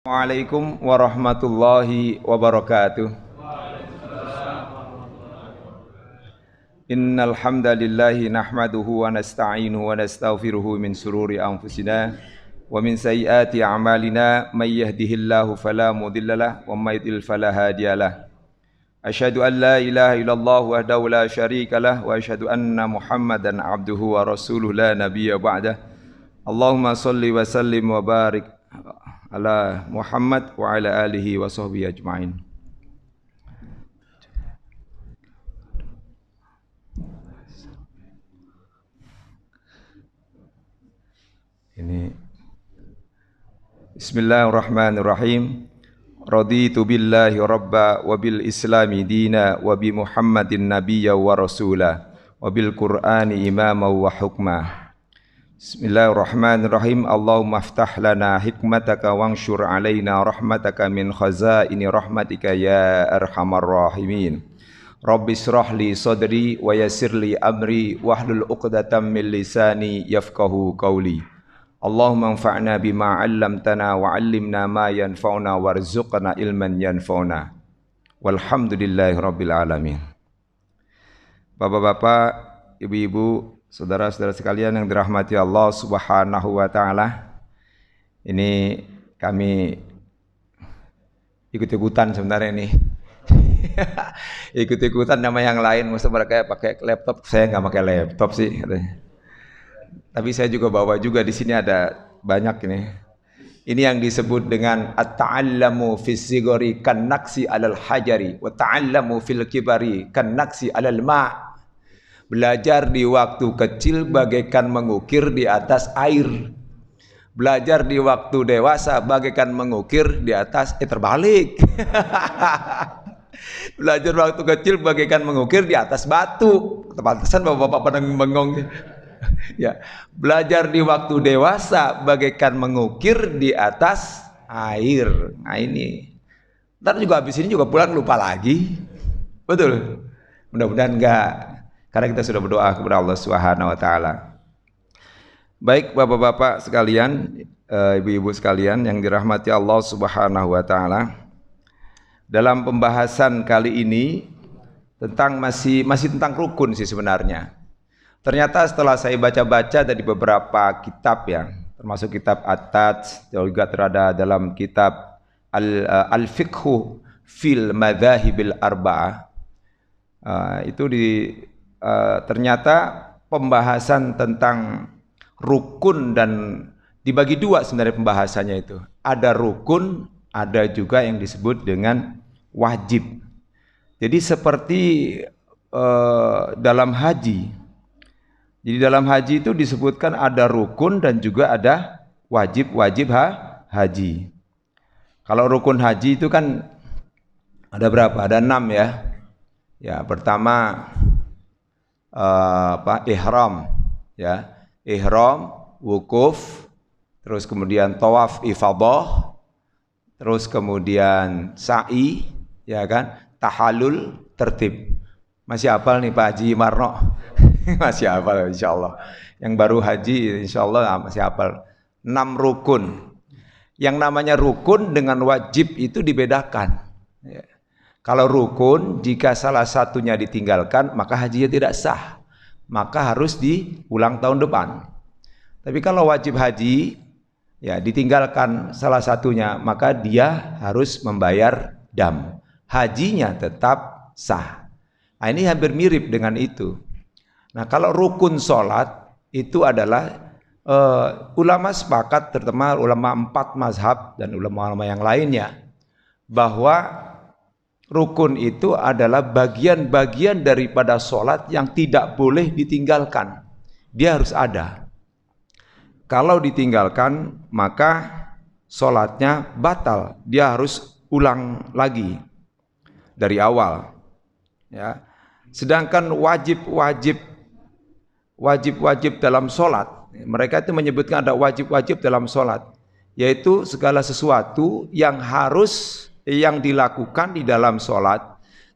Assalamualaikum warahmatullahi wabarakatuh. Innal hamdalillahi nahmaduhu wa nasta'inuhu wa nastaghfiruhu min sururi anfusina wa min sayyiati a'malina may yahdihillahu fala mudhillalah wa may yudlil fala hadiyalah. Asyhadu an la ilaha illallah wahdahu la syarikalah wa asyhadu anna Muhammadan abduhu wa rasuluhu la nabiyya ba'dah. Allahumma shalli wa sallim wa barik ala Muhammad wa ala alihi wa sahbihi ajma'in. Ini Bismillahirrahmanirrahim. Raditu billahi rabba wa bil islami dina wa bi Muhammadin nabiyya wa rasula wa bil Qur'ani imama wa hukma. Bismillahirrahmanirrahim. Allahumma aftah lana hikmataka wanshur alaina rahmataka min khazaini rahmatika ya arhamar rahimin. Rabbi israh li sadri wa yassir li amri wahlul 'uqdatam min lisani yafqahu qawli. Allahumma anfa'na bima 'allamtana wa 'allimna ma yanfa'una warzuqna ilman yanfa'una. Walhamdulillahi rabbil alamin. Bapak-bapak, ibu-ibu, saudara-saudara sekalian yang dirahmati Allah Subhanahu wa taala. Ini kami ikut-ikutan sebenarnya ini. Ikut-ikutan nama yang lain, mesti mereka pakai laptop, saya nggak pakai laptop sih. Tapi saya juga bawa juga di sini ada banyak ini. Ini yang disebut dengan at-ta'allamu fis sigari kan naksi alal hajari wa ta'allamu fil kibari kan naksi alal ma'. Belajar di waktu kecil bagaikan mengukir di atas air. Belajar di waktu dewasa bagaikan mengukir di atas terbalik. Belajar waktu kecil bagaikan mengukir di atas batu. Kepantesan bapak-bapak pada bengong. Ya, belajar di waktu dewasa bagaikan mengukir di atas air. Nah ini, ntar juga habis ini juga pulang lupa lagi, betul? Mudah-mudahan enggak, karena kita sudah berdoa kepada Allah Subhanahu Wa Taala. Baik bapak-bapak sekalian, ibu-ibu sekalian yang dirahmati Allah Subhanahu Wa Taala. Dalam pembahasan kali ini tentang masih tentang rukun sih sebenarnya. Ternyata setelah saya baca-baca dari beberapa kitab ya, termasuk kitab At-Taj, juga terada dalam kitab Al-Fiqhu fil Madzahibil Arba'ah. Ternyata pembahasan tentang rukun dan dibagi dua sebenarnya pembahasannya itu. Ada rukun, ada juga yang disebut dengan wajib. Jadi seperti dalam haji. Jadi dalam haji itu disebutkan ada rukun dan juga ada wajib haji. Kalau rukun haji itu kan ada berapa? Ada 6 ya. Ya, pertama ihram ya. Ihram, wukuf, terus kemudian tawaf ifadah, terus kemudian sa'i, ya kan? Tahallul, tertib. Masih hafal nih Pak Haji Marno? Masih hafal insyaallah. Yang baru haji insyaallah masih hafal. 6 rukun. Yang namanya rukun dengan wajib itu dibedakan. Ya. Kalau rukun jika salah satunya ditinggalkan maka hajinya tidak sah. Maka harus diulang tahun depan. Tapi kalau wajib haji ya ditinggalkan salah satunya maka dia harus membayar dam. Hajinya tetap sah. Nah, ini hampir mirip dengan itu. Nah, kalau rukun sholat itu adalah ulama sepakat, terutama ulama 4 mazhab dan ulama-ulama yang lainnya, bahwa rukun itu adalah bagian-bagian daripada sholat yang tidak boleh ditinggalkan. Dia harus ada. Kalau ditinggalkan maka sholatnya batal. Dia harus ulang lagi dari awal. Ya. Sedangkan wajib-wajib dalam sholat, mereka itu menyebutkan ada wajib-wajib dalam sholat, yaitu segala sesuatu yang dilakukan di dalam sholat,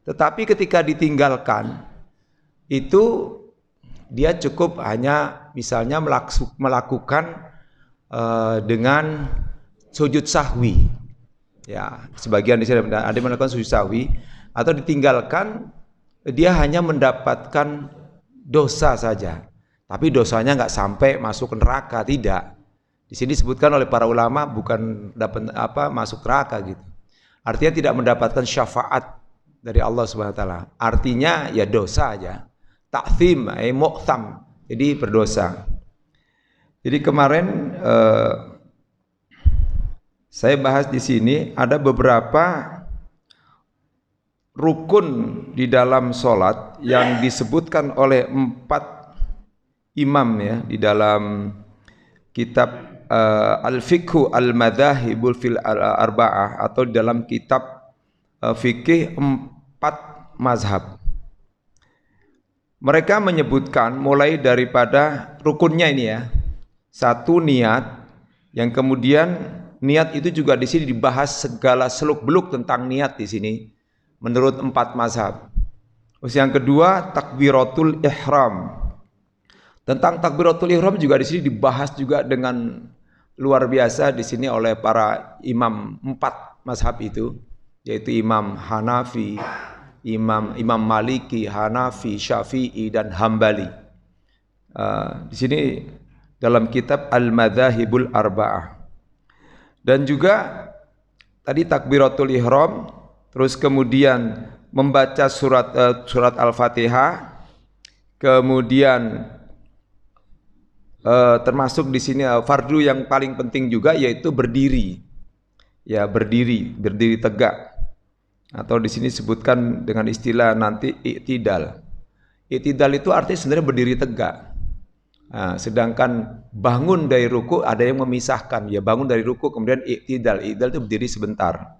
tetapi ketika ditinggalkan itu dia cukup hanya misalnya melakukan dengan sujud sahwi, Ya, sebagian di sini ada yang melakukan sujud sahwi atau ditinggalkan, dia hanya mendapatkan dosa saja. Tapi dosanya nggak sampai masuk ke neraka, tidak. Di sini disebutkan oleh para ulama bukan dapat masuk neraka gitu. Artinya tidak mendapatkan syafaat dari Allah Subhanahu wa taala. Artinya ya dosa aja. Ta'thim, mu'tham. Jadi berdosa. Jadi kemarin saya bahas di sini ada beberapa rukun di dalam sholat yang disebutkan oleh 4 imam ya di dalam kitab Al-Fiqhu Al-Madzahibul fil Arba'ah atau di dalam kitab fikih 4 mazhab. Mereka menyebutkan mulai daripada rukunnya ini ya. 1 niat, yang kemudian niat itu juga di sini dibahas segala seluk-beluk tentang niat di sini menurut 4 mazhab. Terus yang kedua takbiratul ihram. Tentang takbiratul ihram juga di sini dibahas juga dengan luar biasa di sini oleh para imam 4 mazhab itu, yaitu Imam Hanafi, Imam Maliki, Hanafi, Syafi'i dan Hambali. Di sini dalam kitab Al-Madzahibul Arba'ah. Dan juga tadi takbiratul ihram, terus kemudian membaca surat Al-Fatihah, kemudian termasuk di sini fardu yang paling penting juga yaitu berdiri. Ya, berdiri tegak. Atau di sini disebutkan dengan istilah nanti i'tidal. I'tidal itu artinya sebenarnya berdiri tegak. Nah, sedangkan bangun dari ruku ada yang memisahkan, ya bangun dari ruku kemudian i'tidal itu berdiri sebentar.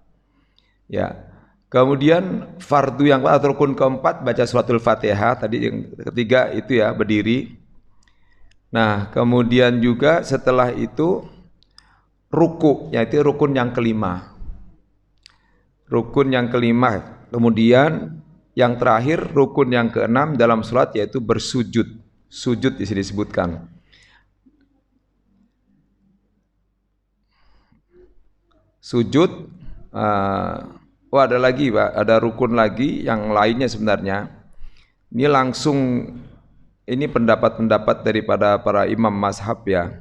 Ya. Kemudian fardu yang atau rukun keempat baca suratul Fatihah, tadi yang ketiga itu ya berdiri. Nah, kemudian juga setelah itu ruku, yaitu rukun yang kelima. Rukun yang kelima. Kemudian yang terakhir rukun yang keenam dalam salat yaitu bersujud. Sujud di sini disebutkan. Sujud. Ada lagi, Pak. Ada rukun lagi yang lainnya sebenarnya. Ini langsung ini pendapat-pendapat daripada para imam mazhab ya.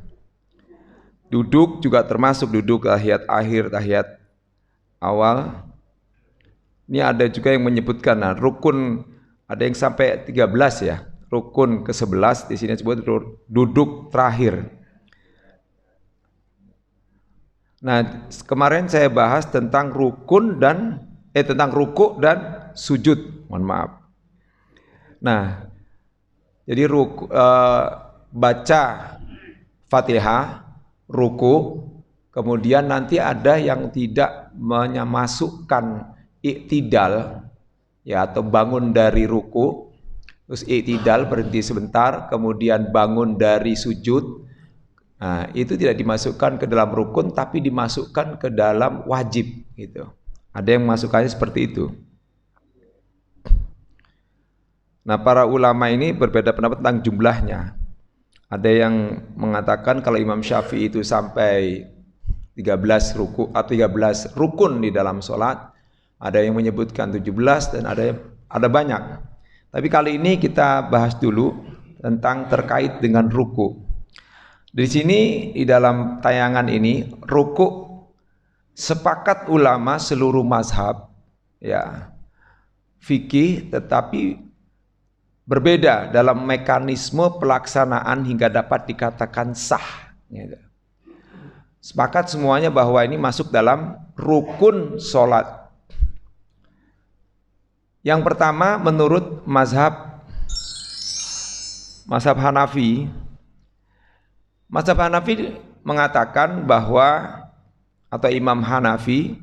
Duduk juga termasuk duduk tahiyat akhir, tahiyat awal. Ini ada juga yang menyebutkan rukun ada yang sampai 13 ya. Rukun ke-11 di sini disebut duduk terakhir. Nah, kemarin saya bahas tentang rukun dan tentang ruku dan sujud. Mohon maaf. Nah, jadi baca Fatihah, ruku, kemudian nanti ada yang tidak memasukkan i'tidal ya atau bangun dari ruku. Terus i'tidal berhenti sebentar, kemudian bangun dari sujud. Nah, itu tidak dimasukkan ke dalam rukun tapi dimasukkan ke dalam wajib gitu. Ada yang masukkannya seperti itu. Nah, para ulama ini berbeda pendapat tentang jumlahnya. Ada yang mengatakan kalau Imam Syafi'i itu sampai 13 ruku atau 13 rukun di dalam sholat. Ada yang menyebutkan 17 dan ada banyak. Tapi kali ini kita bahas dulu tentang terkait dengan ruku. Di sini di dalam tayangan ini ruku sepakat ulama seluruh mazhab ya fikih tetapi berbeda dalam mekanisme pelaksanaan hingga dapat dikatakan sah. Sepakat semuanya bahwa ini masuk dalam rukun sholat. Yang pertama menurut mazhab Hanafi. Mazhab Hanafi mengatakan bahwa atau Imam Hanafi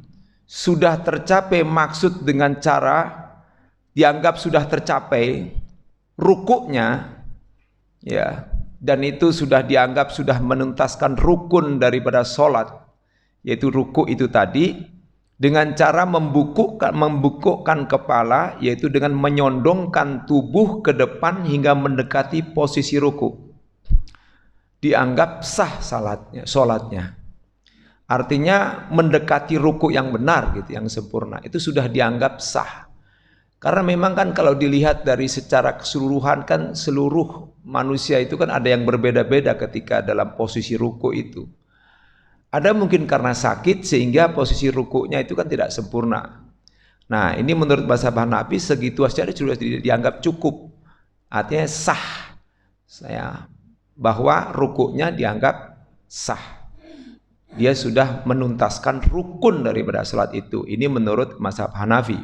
sudah tercapai maksud dengan cara dianggap sudah tercapai rukuknya ya, dan itu sudah dianggap sudah menuntaskan rukun daripada sholat, yaitu ruku itu tadi dengan cara membungkukkan kepala, yaitu dengan menyondongkan tubuh ke depan hingga mendekati posisi ruku. Dianggap sah sholatnya. artinya mendekati ruku yang benar gitu, yang sempurna, itu sudah dianggap sah. Karena memang kan kalau dilihat dari secara keseluruhan kan seluruh manusia itu kan ada yang berbeda-beda ketika dalam posisi ruku itu. Ada mungkin karena sakit sehingga posisi rukuknya itu kan tidak sempurna. Nah, ini menurut mazhab Hanafi segitu saja sudah dianggap cukup. Artinya sah. Bahwa rukuknya dianggap sah. Dia sudah menuntaskan rukun daripada salat itu. Ini menurut mazhab Hanafi.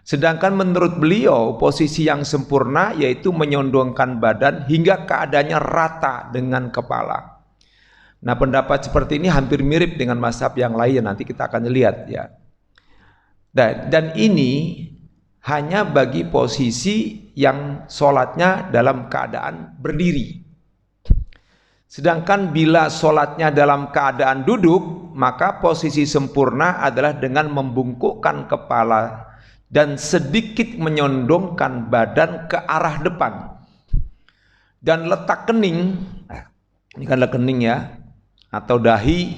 Sedangkan menurut beliau posisi yang sempurna yaitu menyondongkan badan hingga keadaannya rata dengan kepala. Nah, pendapat seperti ini hampir mirip dengan mazhab yang lain, nanti kita akan lihat ya. Dan ini hanya bagi posisi yang sholatnya dalam keadaan berdiri. Sedangkan bila sholatnya dalam keadaan duduk, maka posisi sempurna adalah dengan membungkukkan kepala dan sedikit menyondongkan badan ke arah depan. Dan letak kening, ini kan kening ya, atau dahi,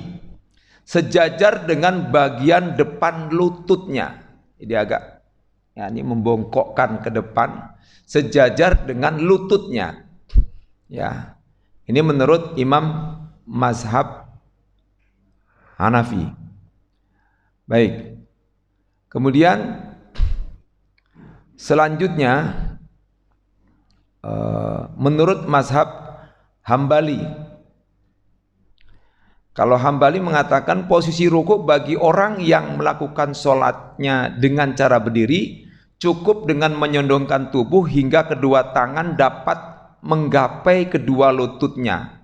sejajar dengan bagian depan lututnya. Jadi agak, ya, ini membongkokkan ke depan, sejajar dengan lututnya. Ya. Ini menurut Imam mazhab Hanafi. Baik. Kemudian selanjutnya menurut mazhab Hambali. Kalau Hambali mengatakan posisi rukuk bagi orang yang melakukan sholatnya dengan cara berdiri cukup dengan menyondongkan tubuh hingga kedua tangan dapat menggapai kedua lututnya.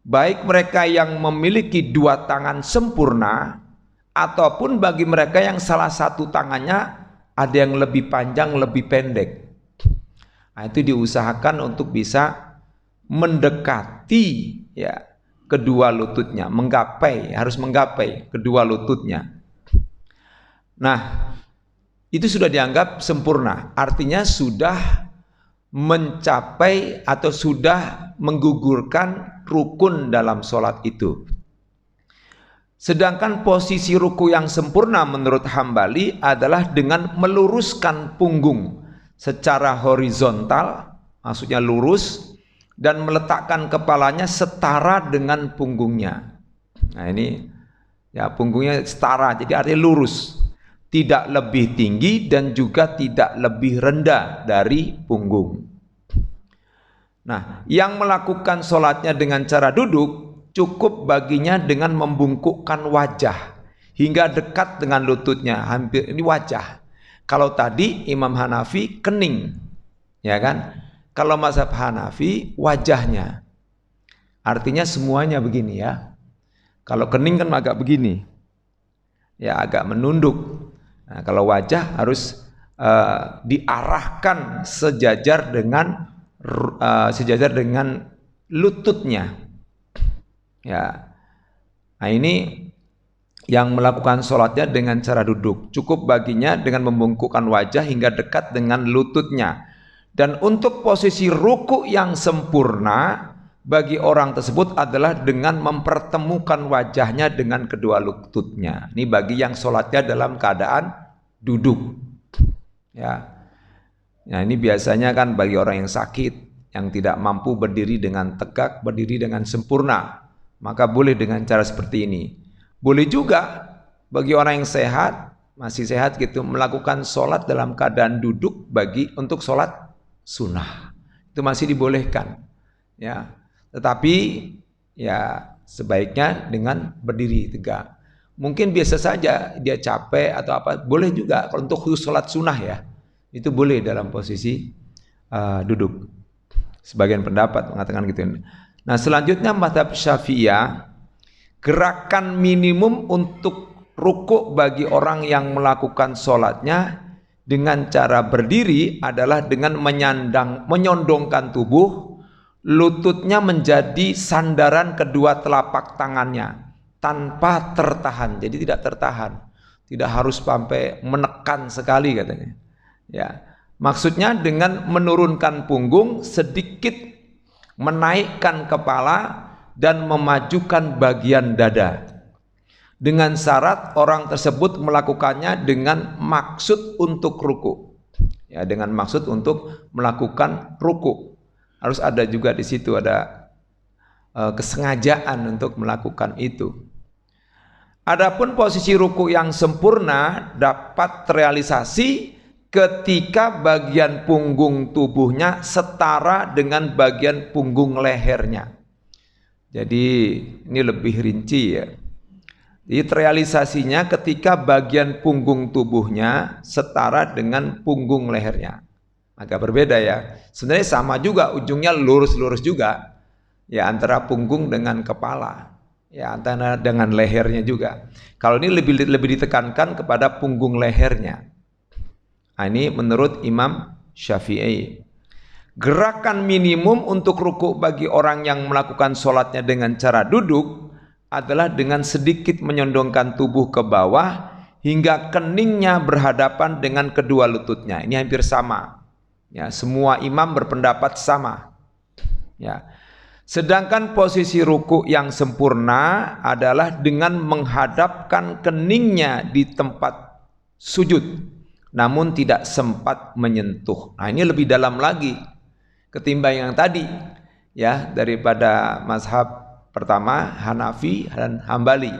Baik mereka yang memiliki dua tangan sempurna ataupun bagi mereka yang salah satu tangannya ada yang lebih panjang, lebih pendek. Nah, itu diusahakan untuk bisa mendekati ya kedua lututnya, harus menggapai kedua lututnya. Nah, itu sudah dianggap sempurna, artinya sudah mencapai atau sudah menggugurkan rukun dalam sholat itu. Sedangkan posisi ruku yang sempurna menurut Hambali adalah dengan meluruskan punggung secara horizontal, maksudnya lurus, dan meletakkan kepalanya setara dengan punggungnya. Nah ini ya punggungnya setara, jadi artinya lurus, tidak lebih tinggi dan juga tidak lebih rendah dari punggung. Nah, yang melakukan sholatnya dengan cara duduk cukup baginya dengan membungkukkan wajah hingga dekat dengan lututnya, hampir ini wajah. Kalau tadi Imam Hanafi kening, ya kan? Kalau mazhab Hanafi wajahnya, artinya semuanya begini ya. Kalau kening kan agak begini, ya agak menunduk. Nah, kalau wajah harus diarahkan sejajar dengan lututnya. Ya, nah ini yang melakukan sholatnya dengan cara duduk cukup baginya dengan membungkukkan wajah hingga dekat dengan lututnya. Dan untuk posisi ruku yang sempurna bagi orang tersebut adalah dengan mempertemukan wajahnya dengan kedua lututnya. Ini bagi yang sholatnya dalam keadaan duduk. Ya, nah ini biasanya kan bagi orang yang sakit, yang tidak mampu berdiri dengan tegak, berdiri dengan sempurna, maka boleh dengan cara seperti ini. Boleh juga bagi orang yang sehat, masih sehat gitu, melakukan sholat dalam keadaan duduk untuk sholat sunnah, itu masih dibolehkan. Ya, tetapi ya sebaiknya dengan berdiri tegak. Mungkin biasa saja dia capek atau apa, boleh juga. Kalau untuk khusus sholat sunnah ya, itu boleh dalam posisi duduk. Sebagian pendapat mengatakan gitu. Nah selanjutnya mazhab Syafi'iyah, gerakan minimum untuk rukuk bagi orang yang melakukan sholatnya dengan cara berdiri adalah dengan menyondongkan tubuh, lututnya menjadi sandaran kedua telapak tangannya tanpa tertahan. Jadi tidak tertahan, tidak harus sampai menekan sekali katanya. Ya, maksudnya dengan menurunkan punggung sedikit, menaikkan kepala dan memajukan bagian dada. Dengan syarat orang tersebut melakukannya dengan maksud untuk ruku. Ya, dengan maksud untuk melakukan ruku. Harus ada juga di situ ada kesengajaan untuk melakukan itu. Adapun posisi ruku yang sempurna dapat terrealisasi ketika bagian punggung tubuhnya setara dengan bagian punggung lehernya. Jadi ini lebih rinci ya. Jadi terrealisasinya ketika bagian punggung tubuhnya setara dengan punggung lehernya. Agak berbeda ya. Sebenarnya sama juga, ujungnya lurus-lurus juga. Ya, antara punggung dengan kepala. Ya, antara dengan lehernya juga. Kalau ini lebih ditekankan kepada punggung lehernya. Nah, ini menurut Imam Syafi'i. Gerakan minimum untuk ruku bagi orang yang melakukan sholatnya dengan cara duduk adalah dengan sedikit menyondongkan tubuh ke bawah hingga keningnya berhadapan dengan kedua lututnya. Ini hampir sama. Ya, semua imam berpendapat sama. Ya. Sedangkan posisi ruku yang sempurna adalah dengan menghadapkan keningnya di tempat sujud, namun tidak sempat menyentuh. Nah, ini lebih dalam lagi ketimbang yang tadi, ya, daripada mazhab pertama Hanafi dan Hambali.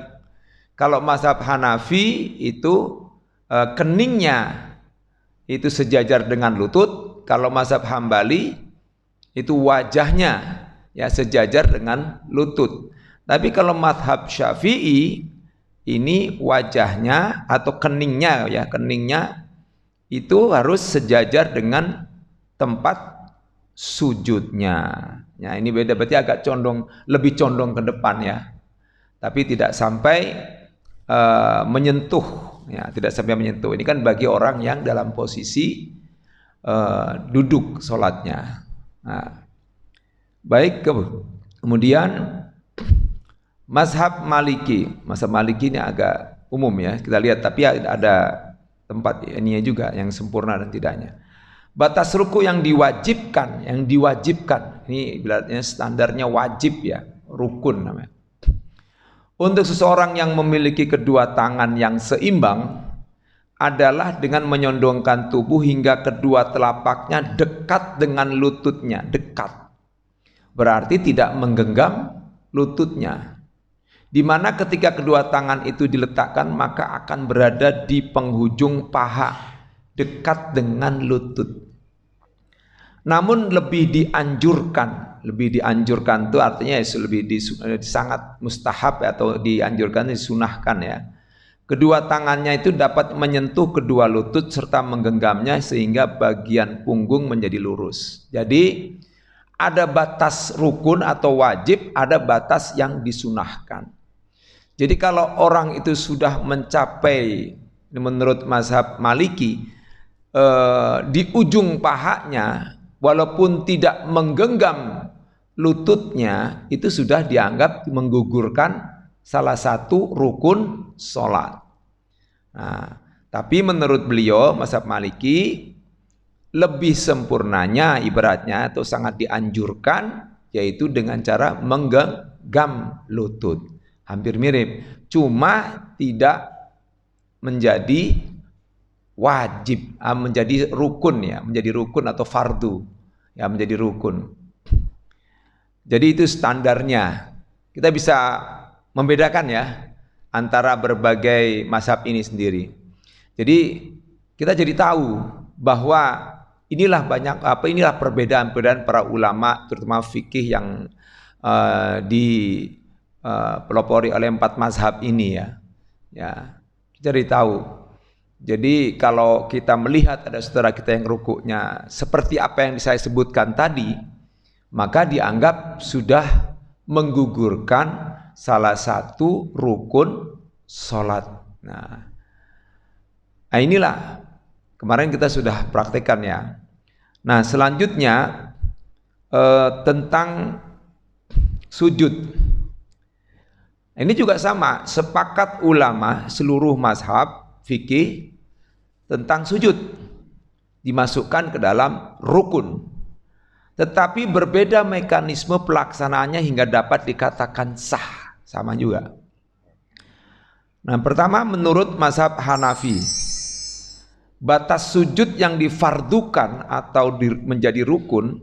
Kalau mazhab Hanafi itu keningnya itu sejajar dengan lutut. Kalau mazhab Hambali itu wajahnya ya sejajar dengan lutut. Tapi kalau mazhab Syafi'i ini wajahnya atau keningnya ya, keningnya itu harus sejajar dengan tempat sujudnya. Ya, ini beda, berarti agak lebih condong ke depan ya. Tapi tidak sampai menyentuh, ya, tidak sampai menyentuh. Ini kan bagi orang yang dalam posisi duduk sholatnya. Nah, baik, kemudian mazhab Maliki. Mazhab Maliki ini agak umum ya, kita lihat. Tapi ada tempat ini juga yang sempurna dan tidaknya. Batas ruku yang diwajibkan, ini ibaratnya standarnya wajib ya, rukun namanya. Untuk seseorang yang memiliki kedua tangan yang seimbang adalah dengan menyondongkan tubuh hingga kedua telapaknya dekat dengan lututnya, dekat. Berarti tidak menggenggam lututnya. Di mana ketika kedua tangan itu diletakkan maka akan berada di penghujung paha, dekat dengan lutut. Namun lebih dianjurkan itu artinya sangat mustahab atau dianjurkan, disunahkan ya. Kedua tangannya itu dapat menyentuh kedua lutut serta menggenggamnya sehingga bagian punggung menjadi lurus. Jadi ada batas rukun atau wajib, ada batas yang disunahkan. Jadi kalau orang itu sudah mencapai menurut mazhab Maliki di ujung pahanya walaupun tidak menggenggam lututnya, itu sudah dianggap menggugurkan salah satu rukun sholat. Nah, tapi menurut beliau mazhab Maliki lebih sempurnanya ibaratnya atau sangat dianjurkan yaitu dengan cara menggenggam lutut. Hampir mirip, cuma tidak menjadi wajib, menjadi rukun ya, menjadi rukun atau fardu ya, menjadi rukun. Jadi itu standarnya. Kita bisa membedakan ya antara berbagai mazhab ini sendiri. Jadi kita jadi tahu bahwa inilah perbedaan-perbedaan para ulama terutama fikih yang dipelopori oleh 4 mazhab ini ya. Ya, kita jadi tahu. Jadi kalau kita melihat ada saudara kita yang rukuknya seperti apa yang saya sebutkan tadi, maka dianggap sudah menggugurkan salah satu rukun sholat. Nah inilah kemarin kita sudah praktekkan ya. Nah selanjutnya tentang sujud. Ini juga sama, sepakat ulama seluruh mazhab fikih tentang sujud dimasukkan ke dalam rukun. tetapi berbeda mekanisme pelaksanaannya hingga dapat dikatakan sah. Sama juga. Nah, pertama menurut mazhab Hanafi, batas sujud yang difardukan atau menjadi rukun,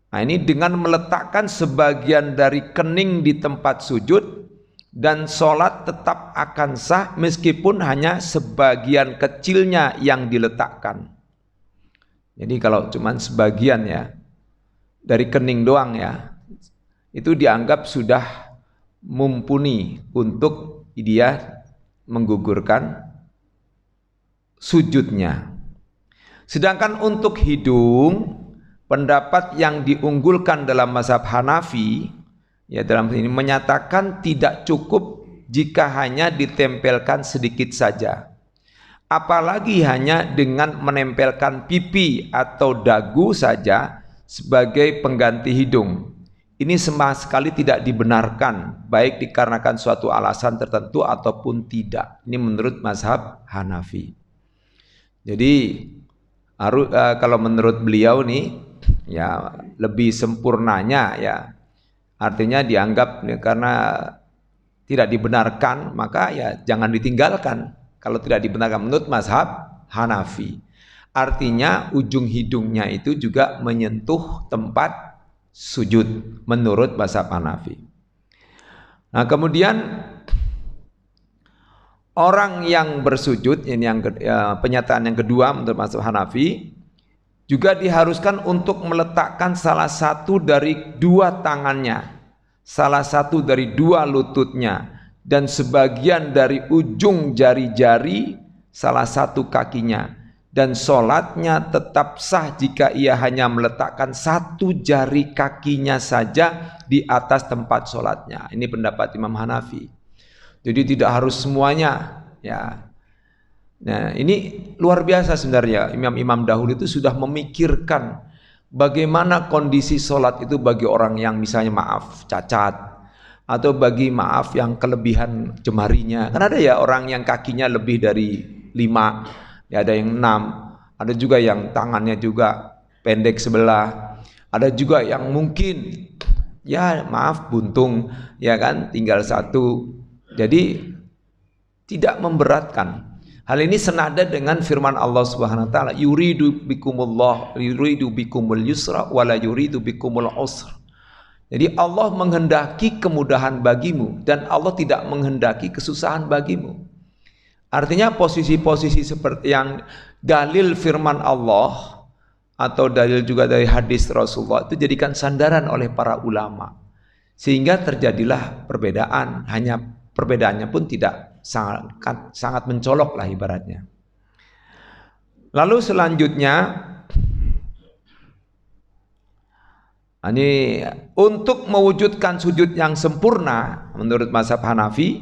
nah ini dengan meletakkan sebagian dari kening di tempat sujud, dan sholat tetap akan sah meskipun hanya sebagian kecilnya yang diletakkan. Jadi kalau cuma sebagian ya, dari kening doang ya, itu dianggap sudah mumpuni untuk dia menggugurkan sujudnya. Sedangkan untuk hidung, pendapat yang diunggulkan dalam mazhab Hanafi, ya dalam ini menyatakan tidak cukup jika hanya ditempelkan sedikit saja. Apalagi hanya dengan menempelkan pipi atau dagu saja sebagai pengganti hidung. Ini sama sekali tidak dibenarkan, baik dikarenakan suatu alasan tertentu ataupun tidak. Ini menurut mazhab Hanafi. Jadi kalau menurut beliau nih, ya lebih sempurnanya ya, artinya dianggap karena tidak dibenarkan, maka ya jangan ditinggalkan kalau tidak dibenarkan menurut mazhab Hanafi. Artinya ujung hidungnya itu juga menyentuh tempat sujud menurut mazhab Hanafi. Nah, kemudian orang yang bersujud, ini yang penyataan yang kedua menurut mazhab Hanafi, juga diharuskan untuk meletakkan salah satu dari dua tangannya, salah satu dari dua lututnya, dan sebagian dari ujung jari-jari salah satu kakinya. Dan sholatnya tetap sah jika ia hanya meletakkan satu jari kakinya saja di atas tempat sholatnya. Ini pendapat Imam Hanafi. Jadi tidak harus semuanya, ya. Nah, ini luar biasa sebenarnya. Imam-imam dahulu itu sudah memikirkan bagaimana kondisi sholat itu bagi orang yang misalnya maaf cacat, atau bagi maaf yang kelebihan jemarinya. Kan ada ya orang yang kakinya lebih dari 5, ya ada yang 6, ada juga yang tangannya juga pendek sebelah, ada juga yang mungkin ya maaf buntung, ya kan, tinggal satu. Jadi tidak memberatkan. Hal ini senada dengan firman Allah Subhanahu wa taala, yuridu bikumul yusra wala yuridu bikumul usra. Jadi Allah menghendaki kemudahan bagimu dan Allah tidak menghendaki kesusahan bagimu. Artinya posisi-posisi seperti yang dalil firman Allah atau dalil juga dari hadis Rasulullah itu jadikan sandaran oleh para ulama. Sehingga terjadilah perbedaan, hanya perbedaannya pun tidak sangat mencolok lah ibaratnya. Lalu selanjutnya, ini untuk mewujudkan sujud yang sempurna menurut mazhab Hanafi,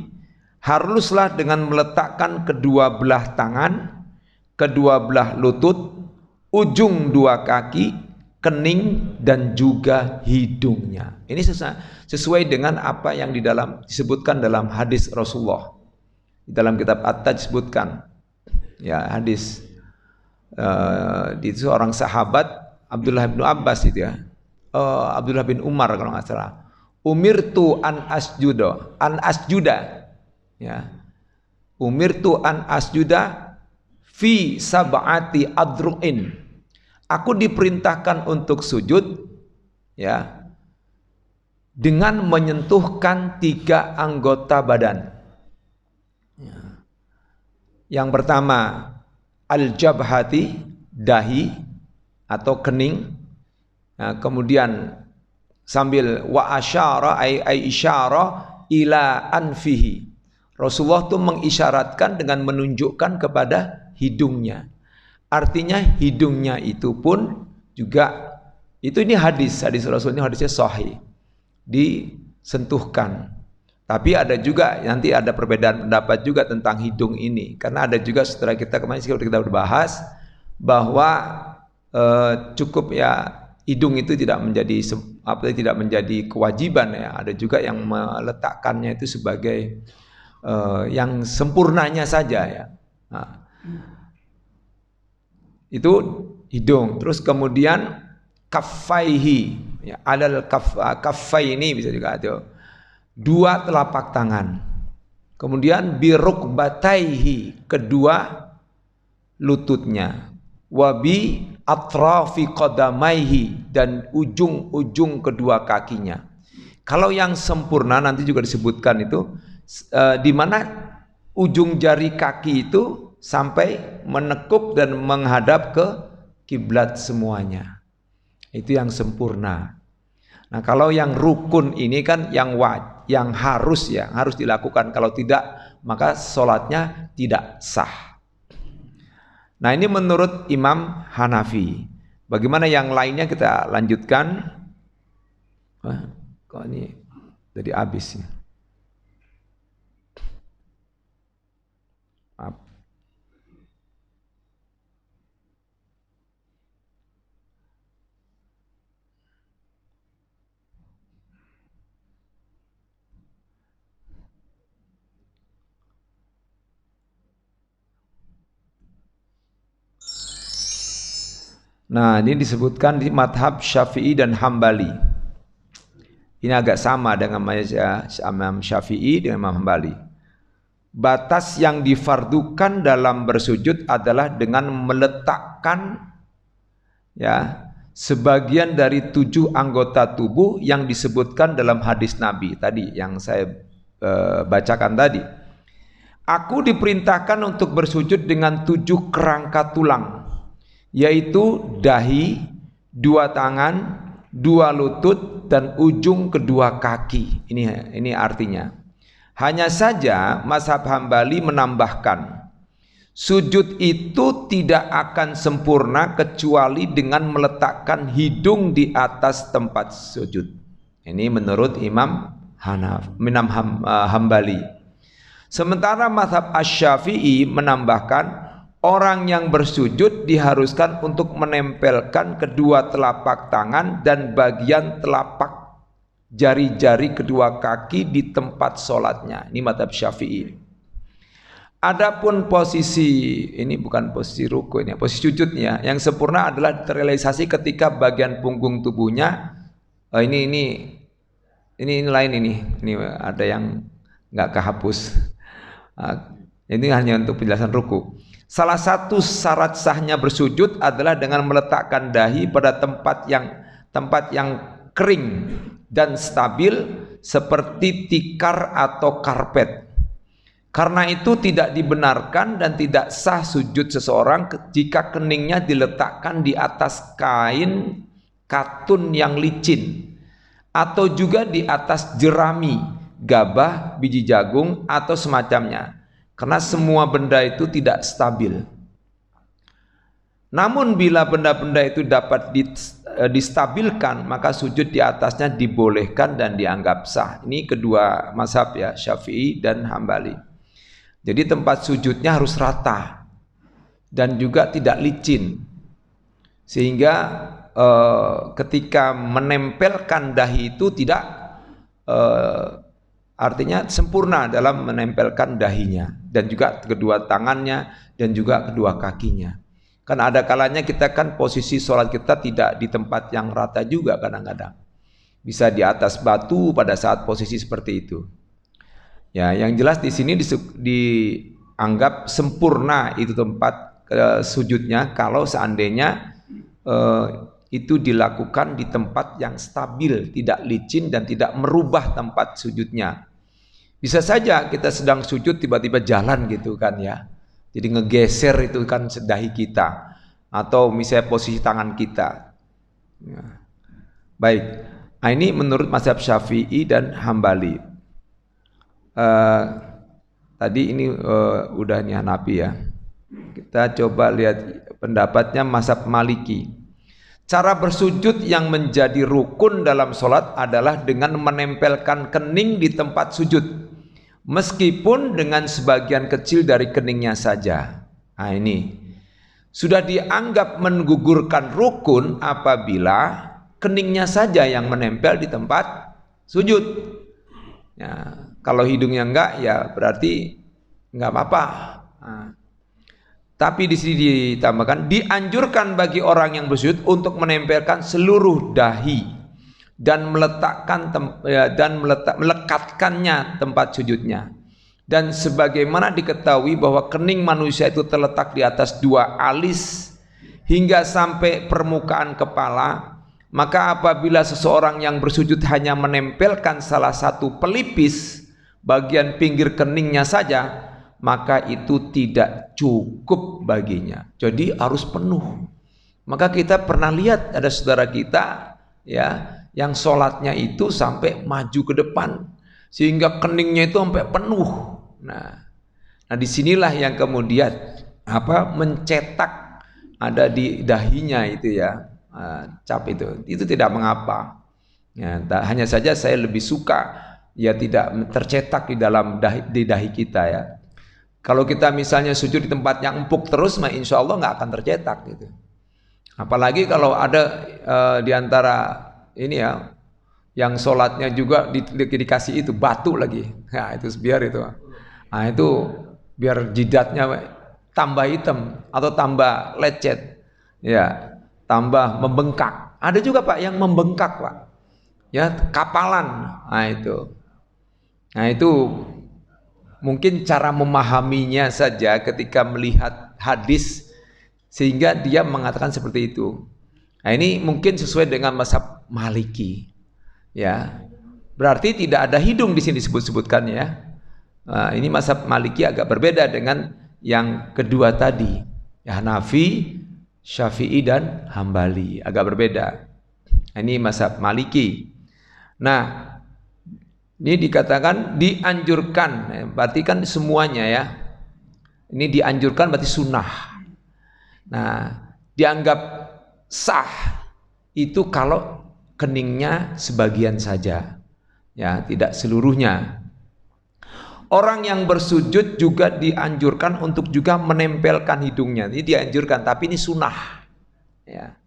haruslah dengan meletakkan kedua belah tangan, kedua belah lutut, ujung dua kaki, kening, dan juga hidungnya. Ini sesuai dengan apa yang disebutkan dalam hadis Rasulullah. Dalam kitab At-Taj disebutkan, ya hadis itu seorang sahabat Abdullah bin Abbas itu ya, Abdullah bin Umar kalau nggak salah. Umirtu an asjuda, ya. Umirtu an asjuda fi sab'ati adru'in. Aku diperintahkan untuk sujud, ya, dengan menyentuhkan 3 anggota badan. Yang pertama al-jabhati, dahi atau kening. Nah, kemudian sambil wa asyara ay isyara ila anfihi. Rasulullah itu mengisyaratkan dengan menunjukkan kepada hidungnya. Artinya hidungnya itu pun juga ini hadis Rasul, ini hadisnya sahih, disentuhkan. Tapi ada juga nanti ada perbedaan pendapat juga tentang hidung ini, karena ada juga setelah kita kemarin kita berbahas bahwa cukup ya hidung itu tidak menjadi kewajiban ya. Ada juga yang meletakkannya itu sebagai yang sempurnanya saja ya. Nah, itu hidung. Terus kemudian kaffaihi, ya, alal kaffaini bisa juga ada. Dua telapak tangan. Kemudian birukbataihi, kedua lututnya. Wabi atrafi qadamaihi, dan ujung-ujung kedua kakinya. Kalau yang sempurna nanti juga disebutkan itu di mana ujung jari kaki itu sampai menekuk dan menghadap ke kiblat semuanya. Itu yang sempurna. Nah, kalau yang rukun ini kan yang harus dilakukan. Kalau tidak, maka sholatnya tidak sah. Nah, ini menurut Imam Hanafi. Bagaimana yang lainnya kita lanjutkan. Kok ini jadi habis ya. Maaf. Nah, ini disebutkan di madhab Syafi'i dan Hambali. Ini agak sama dengan Imam Syafi'i dengan Imam Hambali. Batas yang difardukan dalam bersujud adalah dengan meletakkan ya sebagian dari 7 anggota tubuh yang disebutkan dalam hadis Nabi tadi yang saya bacakan tadi. Aku diperintahkan untuk bersujud dengan 7 kerangka tulang, yaitu dahi, 2 tangan, 2 lutut, dan ujung kedua kaki. Ini artinya. Hanya saja mazhab Hambali menambahkan, sujud itu tidak akan sempurna kecuali dengan meletakkan hidung di atas tempat sujud. Ini menurut Imam Hambali. Sementara mazhab Asy-Syafi'i menambahkan, orang yang bersujud diharuskan untuk menempelkan kedua telapak tangan dan bagian telapak jari-jari kedua kaki di tempat sholatnya. Ini mazhab Syafi'i. Adapun posisi, ini bukan posisi ruku, ini posisi sujudnya yang sempurna adalah terrealisasi ketika bagian punggung tubuhnya ini lain ini ada yang nggak kehapus. Ini hanya untuk penjelasan ruku. Salah satu syarat sahnya bersujud adalah dengan meletakkan dahi pada tempat yang kering dan stabil seperti tikar atau karpet. Karena itu tidak dibenarkan dan tidak sah sujud seseorang jika keningnya diletakkan di atas kain katun yang licin atau juga di atas jerami, gabah, biji jagung atau semacamnya. Karena semua benda itu tidak stabil. Namun bila benda-benda itu dapat distabilkan, maka sujud di atasnya dibolehkan dan dianggap sah. Ini kedua mazhab ya, Syafi'i dan Hambali. Jadi tempat sujudnya harus rata dan juga tidak licin. Sehingga ketika menempelkan dahi itu tidak artinya sempurna dalam menempelkan dahinya dan juga kedua tangannya dan juga kedua kakinya. Kan ada kalanya kita kan posisi sholat kita tidak di tempat yang rata juga kadang-kadang. Bisa di atas batu pada saat posisi seperti itu. Ya, yang jelas di sini dianggap sempurna itu tempat sujudnya kalau seandainya itu dilakukan di tempat yang stabil, tidak licin dan tidak merubah tempat sujudnya. Bisa saja kita sedang sujud tiba-tiba jalan gitu kan ya. Jadi ngegeser itu kan dahi kita atau misalnya posisi tangan kita. Ya. Baik. Nah, ini menurut mazhab Syafi'i dan Hambali. Tadi ini udah nih Hanafi ya. Kita coba lihat pendapatnya mazhab Maliki. Cara bersujud yang menjadi rukun dalam sholat adalah dengan menempelkan kening di tempat sujud, meskipun dengan sebagian kecil dari keningnya saja. Nah ini sudah dianggap menggugurkan rukun apabila keningnya saja yang menempel di tempat sujud. Ya, kalau hidungnya enggak ya berarti enggak apa-apa. Nah, Tapi di sini ditambahkan, dianjurkan bagi orang yang bersujud untuk menempelkan seluruh dahi dan melekatkannya tempat sujudnya. Dan sebagaimana diketahui bahwa kening manusia itu terletak di atas dua alis hingga sampai permukaan kepala, maka apabila seseorang yang bersujud hanya menempelkan salah satu pelipis bagian pinggir keningnya saja, maka itu tidak cukup baginya. Jadi harus penuh. Maka kita pernah lihat ada saudara kita ya yang sholatnya itu sampai maju ke depan sehingga keningnya itu sampai penuh. Nah disinilah yang kemudian mencetak ada di dahinya itu ya, cap itu tidak mengapa. Ya, hanya saja saya lebih suka ya tidak tercetak di dalam dahi kita ya. Kalau kita misalnya sujud di tempat yang empuk terus, insya Allah nggak akan tercetak gitu. Apalagi kalau ada di antara ini ya, yang sholatnya juga dikasih itu batu lagi, nah itu biar itu, nah itu biar jidatnya tambah hitam atau tambah lecet, ya tambah membengkak. Ada juga Pak yang membengkak Pak, ya kapalan, nah itu mungkin cara memahaminya saja ketika melihat hadis sehingga dia mengatakan seperti itu. Nah ini mungkin sesuai dengan mazhab Maliki, ya berarti tidak ada hidung di sini disebut-sebutkan ya. Nah, ini mazhab Maliki agak berbeda dengan yang kedua tadi, ya Hanafi, Syafi'i dan Hambali agak berbeda. Nah, ini mazhab Maliki. Nah ini dikatakan dianjurkan, berarti kan semuanya ya. Ini dianjurkan berarti sunnah. Nah, dianggap sah itu kalau keningnya sebagian saja, ya tidak seluruhnya. Orang yang bersujud juga dianjurkan untuk juga menempelkan hidungnya. Ini dianjurkan, tapi ini sunnah. Ya.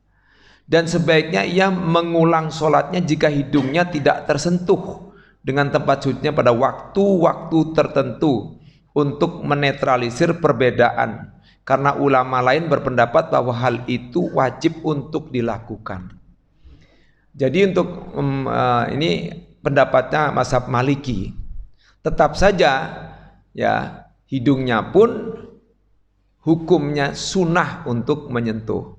Dan sebaiknya ia mengulang sholatnya jika hidungnya tidak tersentuh dengan tempat sujudnya pada waktu-waktu tertentu untuk menetralisir perbedaan, karena ulama lain berpendapat bahwa hal itu wajib untuk dilakukan. Jadi untuk ini pendapatnya mazhab Maliki. Tetap saja ya hidungnya pun hukumnya sunnah untuk menyentuh.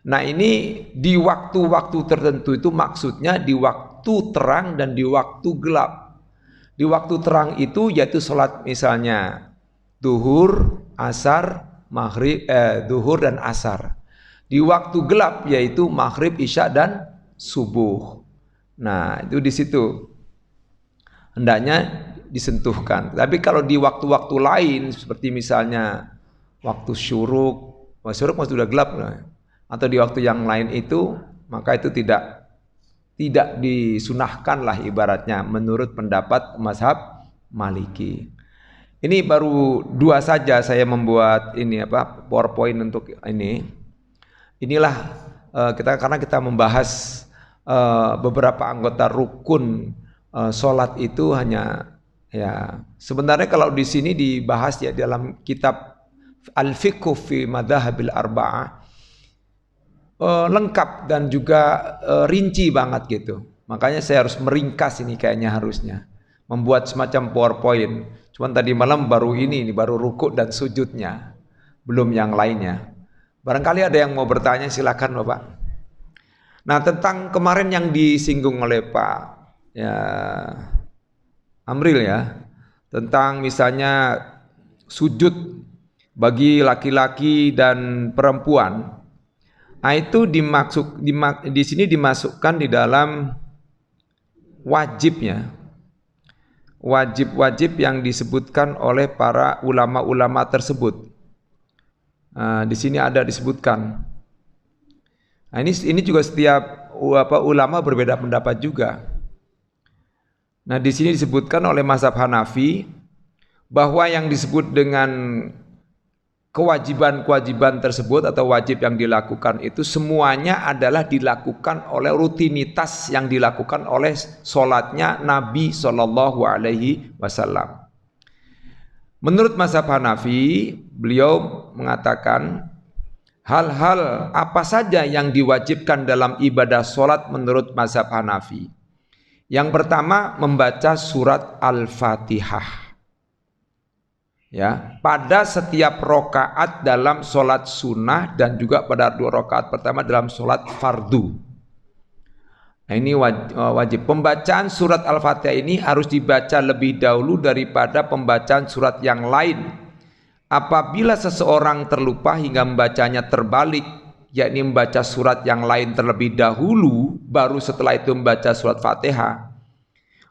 Nah ini di waktu-waktu tertentu itu maksudnya di waktu terang dan di waktu gelap. Di waktu terang itu yaitu sholat misalnya duhur, asar, maghrib, duhur dan asar. Di waktu gelap yaitu maghrib, isya dan subuh. Nah itu di situ hendaknya disentuhkan. Tapi kalau di waktu-waktu lain seperti misalnya waktu syuruk sudah gelap atau di waktu yang lain itu, maka itu tidak disunahkan lah ibaratnya menurut pendapat mazhab Maliki. Ini baru dua saja saya membuat ini PowerPoint untuk ini. Inilah karena kita membahas beberapa anggota rukun sholat itu hanya ya sebenarnya kalau di sini dibahas ya dalam kitab Al-Fiqh fi Madhahabil Arba'ah lengkap dan juga rinci banget gitu. Makanya saya harus meringkas ini kayaknya harusnya membuat semacam PowerPoint. Cuman tadi malam baru ini baru rukuk dan sujudnya, belum yang lainnya. Barangkali ada yang mau bertanya, silakan Bapak. Nah tentang kemarin yang disinggung oleh Pak ya Amril ya, tentang misalnya sujud bagi laki-laki dan perempuan. Nah itu di sini dimasukkan di dalam wajibnya, wajib-wajib yang disebutkan oleh para ulama-ulama tersebut. Nah, di sini ada disebutkan. Nah, ini juga setiap ulama berbeda pendapat juga. Nah di sini disebutkan oleh mazhab Hanafi bahwa yang disebut dengan kewajiban-kewajiban tersebut atau wajib yang dilakukan itu semuanya adalah dilakukan oleh rutinitas yang dilakukan oleh sholatnya Nabi Shallallahu Alaihi Wasallam. Menurut mazhab Hanafi, beliau mengatakan hal-hal apa saja yang diwajibkan dalam ibadah sholat menurut mazhab Hanafi. Yang pertama, membaca surat Al-Fatihah. Ya, pada setiap rokaat dalam sholat sunnah dan juga pada 2 rokaat pertama dalam sholat fardu. Nah, ini wajib. Pembacaan surat Al-Fatihah ini harus dibaca lebih dahulu daripada pembacaan surat yang lain. Apabila seseorang terlupa hingga membacanya terbalik, yakni membaca surat yang lain terlebih dahulu, baru setelah itu membaca surat Fatihah,